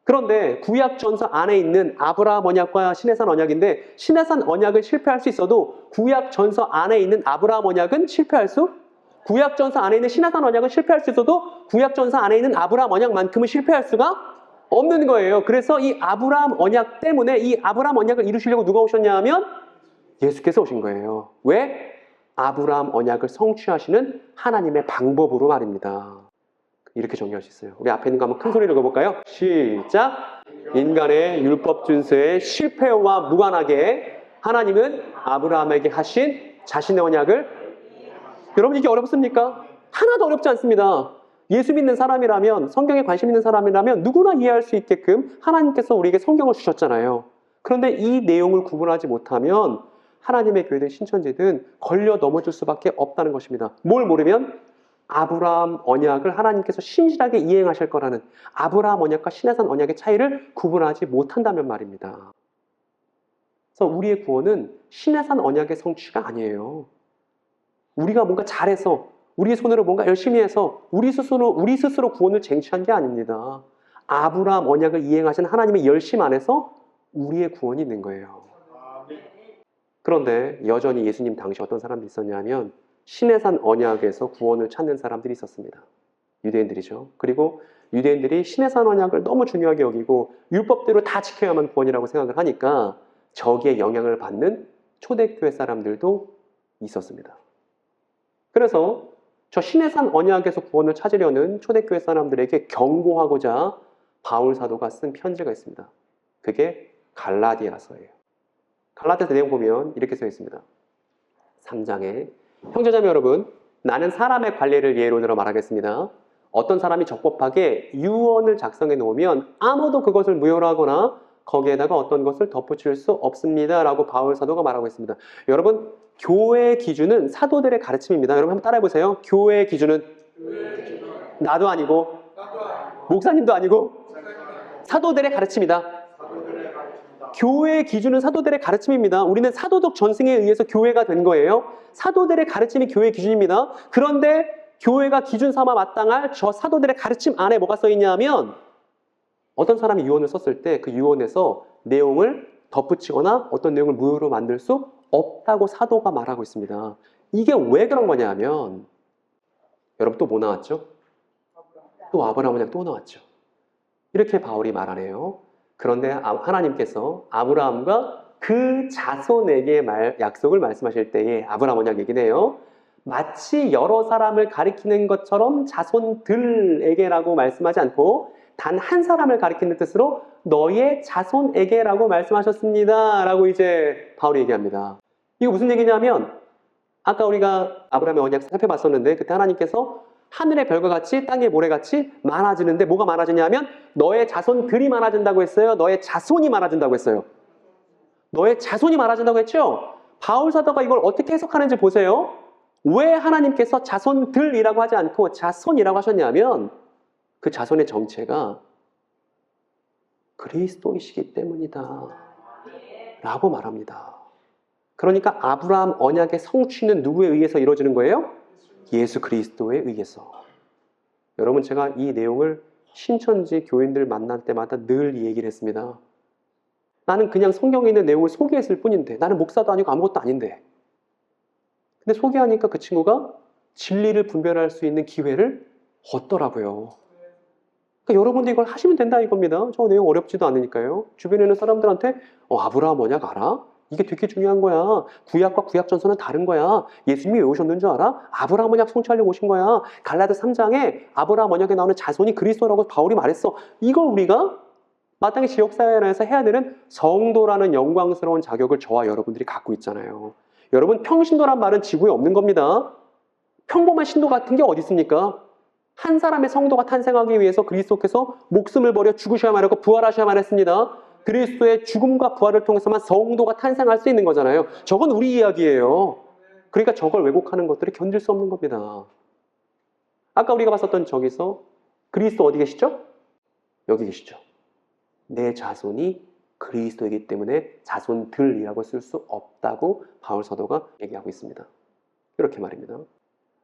A: 그런데 구약전서 안에 있는 아브라함 언약과 시내산 언약인데 시내산 언약을 실패할 수 있어도 구약전서 안에 있는 아브라함 언약은 구약전서 안에 있는 시내산 언약은 실패할 수 있어도 구약전서 안에 있는 아브라함 언약만큼은 실패할 수가 없는 거예요. 그래서 이 아브라함 언약 때문에 이 아브라함 언약을 이루시려고 누가 오셨냐 하면 예수께서 오신 거예요. 왜? 아브라함 언약을 성취하시는 하나님의 방법으로 말입니다. 이렇게 정리할 수 있어요. 우리 앞에 있는 거 한번 큰 소리로 읽어볼까요? 시작! 인간의 율법 준수의 실패와 무관하게 하나님은 아브라함에게 하신 자신의 언약을 여러분 이게 어렵습니까? 하나도 어렵지 않습니다. 예수 믿는 사람이라면 성경에 관심 있는 사람이라면 누구나 이해할 수 있게끔 하나님께서 우리에게 성경을 주셨잖아요. 그런데 이 내용을 구분하지 못하면 하나님의 교회든 신천지든 걸려 넘어질 수밖에 없다는 것입니다. 뭘 모르면 아브라함 언약을 하나님께서 신실하게 이행하실 거라는 아브라함 언약과 시내산 언약의 차이를 구분하지 못한다면 말입니다. 그래서 우리의 구원은 시내산 언약의 성취가 아니에요. 우리가 뭔가 잘해서 우리 손으로 뭔가 열심히 해서 우리 스스로 구원을 쟁취한 게 아닙니다. 아브라함 언약을 이행하신 하나님의 열심 안에서 우리의 구원이 있는 거예요. 그런데 여전히 예수님 당시 어떤 사람들이 있었냐면 시내산 언약에서 구원을 찾는 사람들이 있었습니다. 유대인들이죠. 그리고 유대인들이 시내산 언약을 너무 중요하게 여기고 율법대로 다 지켜야만 구원이라고 생각을 하니까 저기에 영향을 받는 초대교회 사람들도 있었습니다. 그래서 저 시내산 언약에서 구원을 찾으려는 초대교회 사람들에게 경고하고자 바울 사도가 쓴 편지가 있습니다. 그게 갈라디아서예요. 갈라디아서 내용 보면 이렇게 써 있습니다. 3장에 형제자매 여러분, 나는 사람의 관례를 예로 들어 말하겠습니다. 어떤 사람이 적법하게 유언을 작성해 놓으면 아무도 그것을 무효하거나 거기에다가 어떤 것을 덧붙일 수 없습니다. 라고 바울 사도가 말하고 있습니다. 여러분, 교회의 기준은 사도들의 가르침입니다. 여러분 한번 따라해 보세요. 교회의 기준은 나도 아니고 목사님도 아니고 사도들의 가르침이다. 교회의 기준은 사도들의 가르침입니다. 우리는 사도적 전승에 의해서 교회가 된 거예요. 사도들의 가르침이 교회의 기준입니다. 그런데 교회가 기준 삼아 마땅할 저 사도들의 가르침 안에 뭐가 써 있냐면 어떤 사람이 유언을 썼을 때 그 유언에서 내용을 덧붙이거나 어떤 내용을 무효로 만들 수 없다고 사도가 말하고 있습니다. 이게 왜 그런 거냐면 여러분 또 뭐 나왔죠? 또 아브라함 언약 또 나왔죠. 이렇게 바울이 말하네요. 그런데 하나님께서 아브라함과 그 자손에게 약속을 말씀하실 때에 아브라함 언약 얘기네요. 마치 여러 사람을 가리키는 것처럼 자손들에게라고 말씀하지 않고 단 한 사람을 가리키는 뜻으로 너의 자손에게라고 말씀하셨습니다. 라고 이제 바울이 얘기합니다. 이거 무슨 얘기냐면 아까 우리가 아브라함의 언약 살펴봤었는데 그때 하나님께서 하늘의 별과 같이 땅의 모래같이 많아지는데 뭐가 많아지냐면 너의 자손들이 많아진다고 했어요. 너의 자손이 많아진다고 했어요. 너의 자손이 많아진다고 했죠? 바울 사도가 이걸 어떻게 해석하는지 보세요. 왜 하나님께서 자손들이라고 하지 않고 자손이라고 하셨냐면 그 자손의 정체가 그리스도이시기 때문이다 라고 말합니다. 그러니까 아브라함 언약의 성취는 누구에 의해서 이루어지는 거예요? 예수 그리스도에 의해서. 여러분 제가 이 내용을 신천지 교인들 만날 때마다 늘 이 얘기를 했습니다. 나는 그냥 성경에 있는 내용을 소개했을 뿐인데 나는 목사도 아니고 아무것도 아닌데 근데 소개하니까 그 친구가 진리를 분별할 수 있는 기회를 얻더라고요. 그러니까 여러분도 이걸 하시면 된다 이겁니다. 저 내용 어렵지도 않으니까요. 주변에 있는 사람들한테 아브라함 언약 알아? 이게 되게 중요한 거야. 구약과 구약전서는 다른 거야. 예수님이 왜 오셨는 줄 알아? 아브라함 언약 성취하려고 오신 거야. 갈라디아 3장에 아브라함 언약에 나오는 자손이 그리스도라고 바울이 말했어. 이걸 우리가 마땅히 지역사회 안에서 해야 되는 성도라는 영광스러운 자격을 저와 여러분들이 갖고 있잖아요. 여러분 평신도란 말은 지구에 없는 겁니다. 평범한 신도 같은 게 어디 있습니까? 한 사람의 성도가 탄생하기 위해서 그리스도께서 목숨을 버려 죽으셔야만 하고 부활하셔야만 했습니다. 그리스도의 죽음과 부활을 통해서만 성도가 탄생할 수 있는 거잖아요. 저건 우리 이야기예요. 그러니까 저걸 왜곡하는 것들이 견딜 수 없는 겁니다. 아까 우리가 봤었던 저기서 그리스도 어디 계시죠? 여기 계시죠. 내 자손이 그리스도이기 때문에 자손들이라고 쓸 수 없다고 바울 사도가 얘기하고 있습니다. 이렇게 말입니다.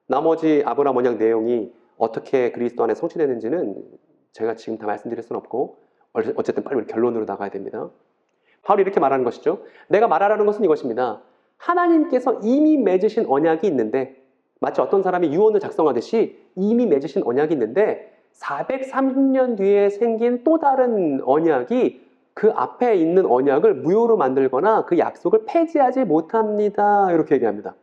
A: 나머지 아브라함 언약 내용이 어떻게 그리스도 안에 성취되는지는 제가 지금 다 말씀드릴 수는 없고 어쨌든 빨리 우리 결론으로 나가야 됩니다. 바로 이렇게 말하는 것이죠. 내가 말하라는 것은 이것입니다. 하나님께서 이미 맺으신 언약이 있는데, 마치 어떤 사람이 유언을 작성하듯이 이미 맺으신 언약이 있는데 430년 뒤에 생긴 또 다른 언약이 그 앞에 있는 언약을 무효로 만들거나 그 약속을 폐지하지 못합니다. 이렇게 얘기합니다.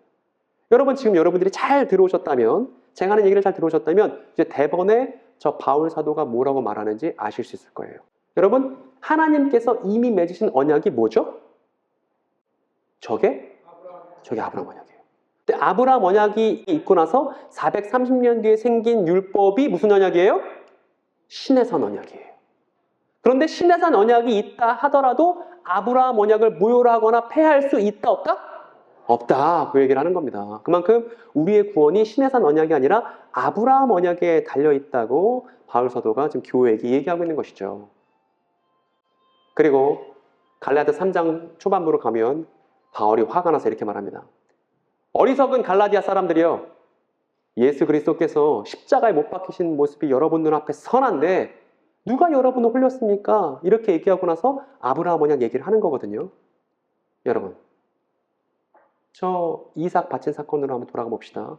A: 여러분, 지금 여러분들이 잘 들어오셨다면, 제가 하는 얘기를 잘 들어오셨다면 이제 대번에 저 바울 사도가 뭐라고 말하는지 아실 수 있을 거예요. 여러분, 하나님께서 이미 맺으신 언약이 뭐죠? 저게 아브라함 언약이에요. 근데 아브라함 언약이 있고 나서 430년 뒤에 생긴 율법이 무슨 언약이에요? 시내산 언약이에요. 그런데 시내산 언약이 있다 하더라도 아브라함 언약을 무효로 하거나 폐할 수 있다 없다? 없다. 그 얘기를 하는 겁니다. 그만큼 우리의 구원이 시내산 언약이 아니라 아브라함 언약에 달려있다고 바울 사도가 지금 교회에게 얘기하고 있는 것이죠. 그리고 갈라디아 3장 초반부로 가면 바울이 화가 나서 이렇게 말합니다. 어리석은 갈라디아 사람들이여, 예수 그리스도께서 십자가에 못 박히신 모습이 여러분 눈앞에 선한데 누가 여러분을 홀렸습니까? 이렇게 얘기하고 나서 아브라함 언약 얘기를 하는 거거든요. 여러분, 저 이삭 바친 사건으로 한번 돌아가 봅시다.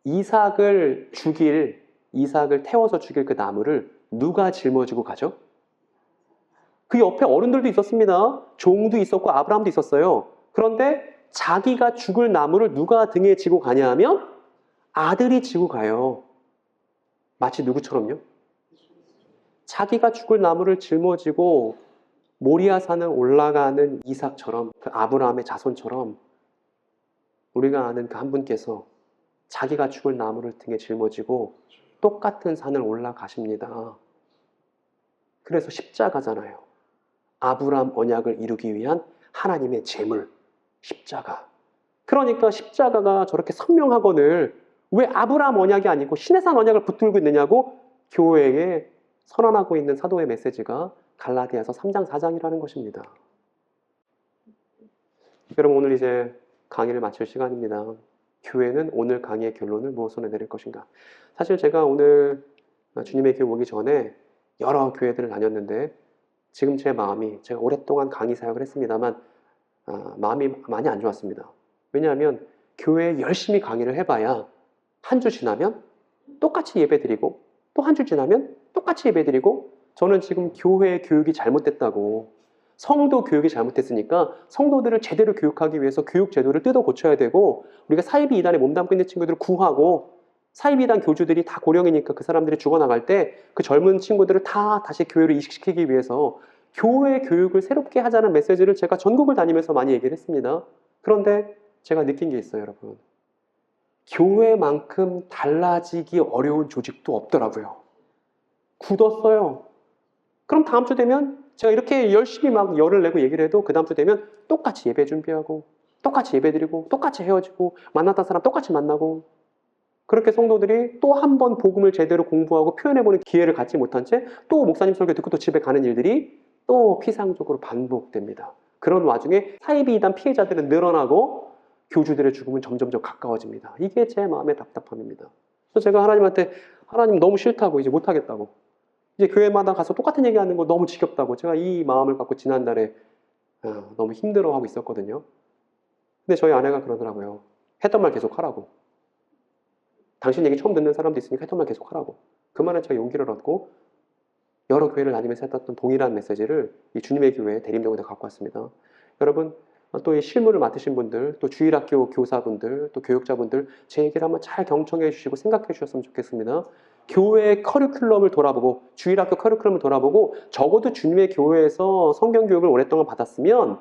A: 이삭을 태워서 죽일 그 나무를 누가 짊어지고 가죠? 그 옆에 어른들도 있었습니다. 종도 있었고 아브라함도 있었어요. 그런데 자기가 죽을 나무를 누가 등에 지고 가냐 하면 아들이 지고 가요. 마치 누구처럼요? 자기가 죽을 나무를 짊어지고 모리아산을 올라가는 이삭처럼, 그 아브라함의 자손처럼 우리가 아는 그 한 분께서 자기가 죽을 나무를 등에 짊어지고 똑같은 산을 올라가십니다. 그래서 십자가잖아요. 아브라함 언약을 이루기 위한 하나님의 제물, 십자가. 그러니까 십자가가 저렇게 선명하거늘 왜 아브라함 언약이 아니고 시내산 언약을 붙들고 있느냐고 교회에 선언하고 있는 사도의 메시지가 갈라디아서 3장 4장이라는 것입니다. 여러분, 오늘 이제 강의를 마칠 시간입니다. 교회는 오늘 강의의 결론을 무엇으로 내릴 것인가? 사실 제가 오늘 주님의 교회 오기 전에 여러 교회들을 다녔는데 지금 제 마음이, 제가 오랫동안 강의 사역을 했습니다만 마음이 많이 안 좋았습니다. 왜냐하면 교회에 열심히 강의를 해봐야 한 주 지나면 똑같이 예배드리고 또 한 주 지나면 똑같이 예배드리고, 저는 지금 교회 교육이 잘못됐다고, 성도 교육이 잘못됐으니까 성도들을 제대로 교육하기 위해서 교육 제도를 뜯어 고쳐야 되고, 우리가 사이비 이단에 몸담고 있는 친구들을 구하고, 사이비 이단 교주들이 다 고령이니까 그 사람들이 죽어나갈 때 그 젊은 친구들을 다 다시 교회로 이식시키기 위해서 교회 교육을 새롭게 하자는 메시지를 제가 전국을 다니면서 많이 얘기를 했습니다. 그런데 제가 느낀 게 있어요, 여러분. 교회만큼 달라지기 어려운 조직도 없더라고요. 굳었어요. 그럼 다음 주 되면 제가 이렇게 열심히 막 열을 내고 얘기를 해도 그 다음 주 되면 똑같이 예배 준비하고 똑같이 예배 드리고 똑같이 헤어지고 만났던 사람 똑같이 만나고, 그렇게 성도들이 또 한 번 복음을 제대로 공부하고 표현해보는 기회를 갖지 못한 채 또 목사님 설교 듣고 또 집에 가는 일들이 또 피상적으로 반복됩니다. 그런 와중에 사이비 이단 피해자들은 늘어나고 교주들의 죽음은 점점점 가까워집니다. 이게 제 마음의 답답함입니다. 그래서 제가 하나님한테, 하나님 너무 싫다고, 이제 못하겠다고, 이제 교회마다 가서 똑같은 얘기하는 거 너무 지겹다고, 제가 이 마음을 갖고 지난달에 너무 힘들어하고 있었거든요. 근데 저희 아내가 그러더라고요. 했던 말 계속 하라고. 당신 얘기 처음 듣는 사람도 있으니까 했던 말 계속 하라고. 그 말에 제가 용기를 얻고 여러 교회를 다니면서 했던 동일한 메시지를 이 주님의 교회 대림동에다 갖고 왔습니다. 여러분, 또 이 실무를 맡으신 분들, 또 주일학교 교사분들, 또 교육자분들, 제 얘기를 한번 잘 경청해 주시고 생각해 주셨으면 좋겠습니다. 교회의 커리큘럼을 돌아보고, 주일학교 커리큘럼을 돌아보고, 적어도 주님의 교회에서 성경교육을 오랫동안 받았으면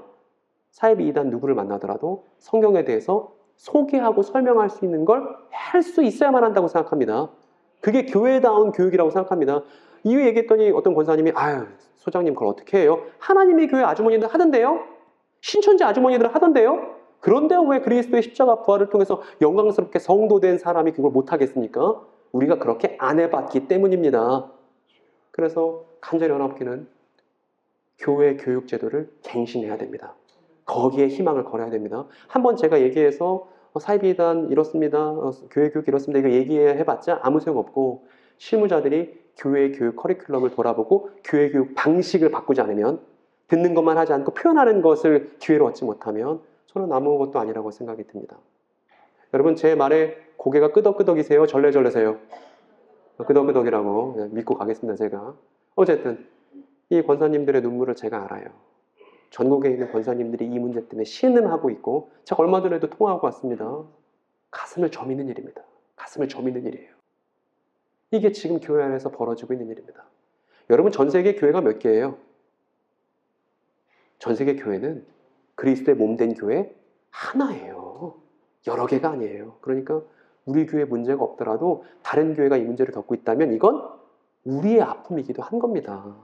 A: 사이비 이단 누구를 만나더라도 성경에 대해서 소개하고 설명할 수 있는 걸 할 수 있어야만 한다고 생각합니다. 그게 교회다운 교육이라고 생각합니다. 이유 얘기했더니 어떤 권사님이, 아유, 소장님 그걸 어떻게 해요? 하나님의 교회 아주머니들 하던데요? 신천지 아주머니들 하던데요? 그런데 왜 그리스도의 십자가 부활을 통해서 영광스럽게 성도된 사람이 그걸 못하겠습니까? 우리가 그렇게 안 해봤기 때문입니다. 그래서 간절히 원하옵기는 교회 교육 제도를 갱신해야 됩니다. 거기에 희망을 걸어야 됩니다. 한번 제가 얘기해서 사이비단 이렇습니다, 교회 교육 이렇습니다, 이거 얘기해봤자 아무 소용없고, 실무자들이 교회 교육 커리큘럼을 돌아보고 교회 교육 방식을 바꾸지 않으면, 듣는 것만 하지 않고 표현하는 것을 기회로 얻지 못하면 저는 아무것도 아니라고 생각이 듭니다. 여러분, 제 말에 고개가 끄덕끄덕이세요? 절레절레세요? 끄덕끄덕이라고 믿고 가겠습니다, 제가. 어쨌든 이 권사님들의 눈물을 제가 알아요. 전국에 있는 권사님들이 이 문제 때문에 신음하고 있고, 제가 얼마 전에도 통화하고 왔습니다. 가슴을 저미는 일입니다. 가슴을 저미는 일이에요. 이게 지금 교회 안에서 벌어지고 있는 일입니다. 여러분, 전 세계 교회가 몇 개예요? 전 세계 교회는 그리스도의 몸된 교회 하나예요. 여러 개가 아니에요. 그러니까 우리 교회 문제가 없더라도 다른 교회가 이 문제를 겪고 있다면 이건 우리의 아픔이기도 한 겁니다.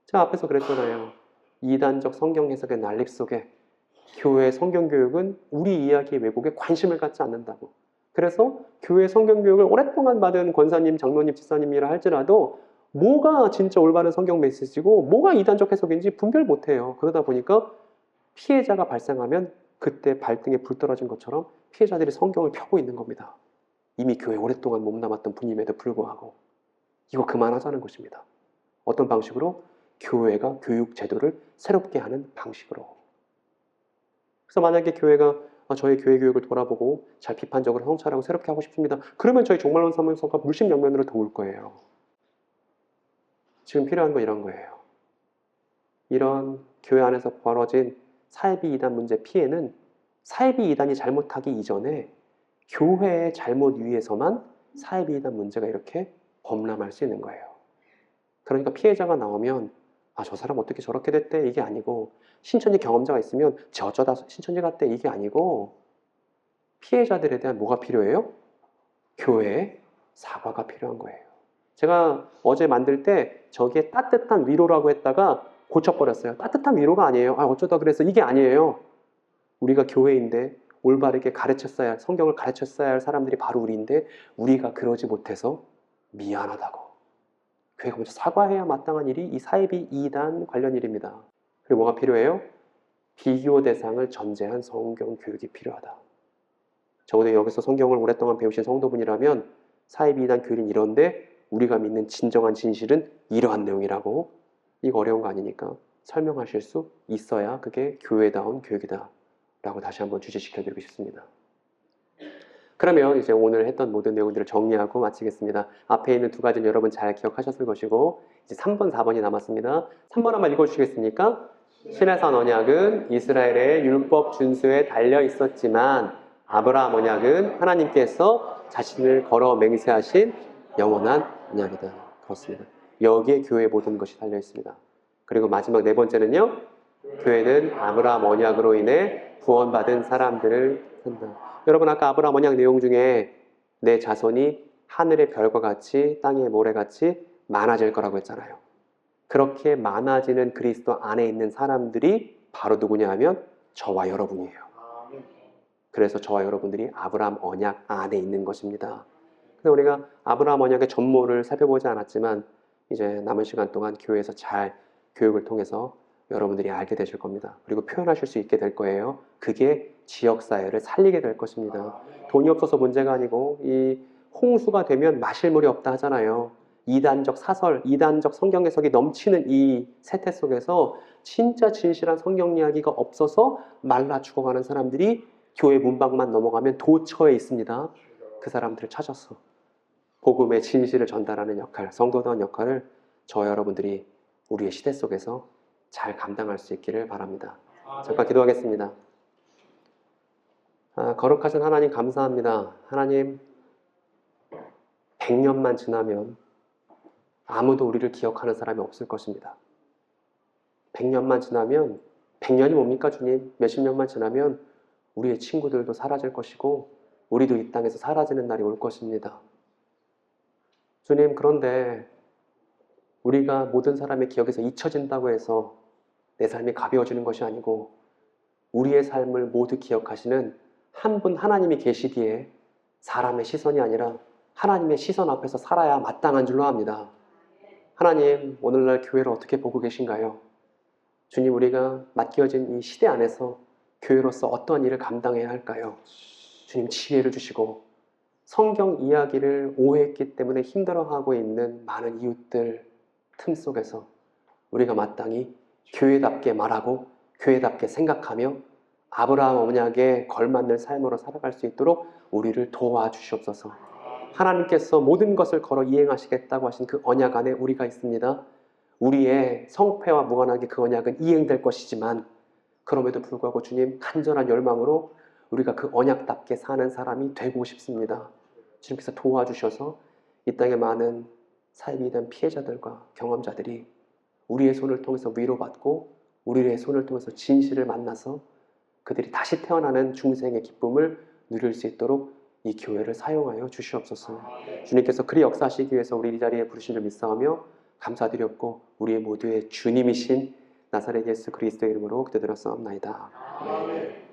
A: 제가 앞에서 그랬잖아요. 이단적 성경 해석의 난립 속에 교회 성경 교육은 우리 이야기 왜곡에 관심을 갖지 않는다고. 그래서 교회 성경 교육을 오랫동안 받은 권사님, 장로님, 집사님이라 할지라도 뭐가 진짜 올바른 성경 메시지고 뭐가 이단적 해석인지 분별 못해요. 그러다 보니까 피해자가 발생하면 그때 발등에 불 떨어진 것처럼 피해자들이 성경을 펴고 있는 겁니다. 이미 교회에 오랫동안 몸담았던 분임에도 불구하고. 이거 그만하자는 것입니다. 어떤 방식으로? 교회가 교육 제도를 새롭게 하는 방식으로. 그래서 만약에 교회가 저희 교회 교육을 돌아보고 잘 비판적으로 성찰하고 새롭게 하고 싶습니다. 그러면 저희 종말론 사무소가 물심양면으로 도울 거예요. 지금 필요한 건 이런 거예요. 이런 교회 안에서 벌어진 사이비 이단 문제 피해는 사이비 이단이 잘못하기 이전에 교회의 잘못 위에서만 사이비 이단 문제가 이렇게 범람할 수 있는 거예요. 그러니까 피해자가 나오면 저 사람 어떻게 저렇게 됐대? 이게 아니고, 신천지 경험자가 있으면 저 어쩌다 신천지 갔대? 이게 아니고, 피해자들에 대한 뭐가 필요해요? 교회의 사과가 필요한 거예요. 제가 어제 만들 때 저기에 따뜻한 위로라고 했다가 고쳐버렸어요. 따뜻한 위로가 아니에요. 어쩌다 그래서 이게 아니에요. 우리가 교회인데 올바르게 가르쳤어야 할, 성경을 가르쳤어야 할 사람들이 바로 우리인데 우리가 그러지 못해서 미안하다고. 교회가 먼저 사과해야 마땅한 일이 이 사이비 이단 관련 일입니다. 그리고 뭐가 필요해요? 비교 대상을 전제한 성경 교육이 필요하다. 적어도 여기서 성경을 오랫동안 배우신 성도분이라면 사이비 이단 교육은 이런데 우리가 믿는 진정한 진실은 이러한 내용이라고, 이거 어려운 거 아니니까 설명하실 수 있어야 그게 교회다운 교육이다 라고 다시 한번 주제시켜드리고 싶습니다. 그러면 이제 오늘 했던 모든 내용들을 정리하고 마치겠습니다. 앞에 있는 두 가지는 여러분 잘 기억하셨을 것이고, 이제 3번, 4번이 남았습니다. 3번 한번 읽어주시겠습니까? 신의 산 언약은 이스라엘의 율법 준수에 달려 있었지만 아브라함 언약은 하나님께서 자신을 걸어 맹세하신 영원한 언약이다. 그렇습니다. 여기에 교회의 모든 것이 달려 있습니다. 그리고 마지막 네 번째는요, 교회는 아브라함 언약으로 인해 구원받은 사람들을 산다. 여러분, 아까 아브라함 언약 내용 중에 내 자손이 하늘의 별과 같이 땅의 모래같이 많아질 거라고 했잖아요. 그렇게 많아지는 그리스도 안에 있는 사람들이 바로 누구냐 하면 저와 여러분이에요. 그래서 저와 여러분들이 아브라함 언약 안에 있는 것입니다. 그래서 우리가 아브라함 언약의 전모를 살펴보지 않았지만 이제 남은 시간 동안 교회에서 잘 교육을 통해서 여러분들이 알게 되실 겁니다. 그리고 표현하실 수 있게 될 거예요. 그게 지역사회를 살리게 될 것입니다. 돈이 없어서 문제가 아니고, 이 홍수가 되면 마실 물이 없다 하잖아요. 이단적 사설, 이단적 성경 해석이 넘치는 이 세태 속에서 진짜 진실한 성경 이야기가 없어서 말라 죽어가는 사람들이 교회 문밖만 넘어가면 도처에 있습니다. 그 사람들을 찾아서 복음의 진실을 전달하는 역할, 성도다운 역할을 저 여러분들이 우리의 시대 속에서 잘 감당할 수 있기를 바랍니다. 잠깐 기도하겠습니다. 거룩하신 하나님 감사합니다. 하나님, 100년만 지나면 아무도 우리를 기억하는 사람이 없을 것입니다. 100년만 지나면, 100년이 뭡니까 주님? 몇십 년만 지나면 우리의 친구들도 사라질 것이고 우리도 이 땅에서 사라지는 날이 올 것입니다. 주님, 그런데 우리가 모든 사람의 기억에서 잊혀진다고 해서 내 삶이 가벼워지는 것이 아니고 우리의 삶을 모두 기억하시는 한 분 하나님이 계시기에 사람의 시선이 아니라 하나님의 시선 앞에서 살아야 마땅한 줄로 압니다. 하나님, 오늘날 교회를 어떻게 보고 계신가요? 주님, 우리가 맡겨진 이 시대 안에서 교회로서 어떠한 일을 감당해야 할까요? 주님, 지혜를 주시고 성경 이야기를 오해했기 때문에 힘들어하고 있는 많은 이웃들 틈 속에서 우리가 마땅히 교회답게 말하고 교회답게 생각하며 아브라함 언약에 걸맞는 삶으로 살아갈 수 있도록 우리를 도와주시옵소서. 하나님께서 모든 것을 걸어 이행하시겠다고 하신 그 언약 안에 우리가 있습니다. 우리의 성패와 무관하게 그 언약은 이행될 것이지만 그럼에도 불구하고 주님 간절한 열망으로 우리가 그 언약답게 사는 사람이 되고 싶습니다. 주님께서 도와주셔서 이 땅에 많은 사입이 된 피해자들과 경험자들이 우리의 손을 통해서 위로받고 우리의 손을 통해서 진실을 만나서 그들이 다시 태어나는 중생의 기쁨을 누릴 수 있도록 이 교회를 사용하여 주시옵소서. 주님께서 그리 역사하시기 위해서 우리 이 자리에 부르신 줄 믿사오며 감사드렸고 우리의 모두의 주님이신 나사렛 예수 그리스도의 이름으로 기도드렸사옵나이다. 아멘.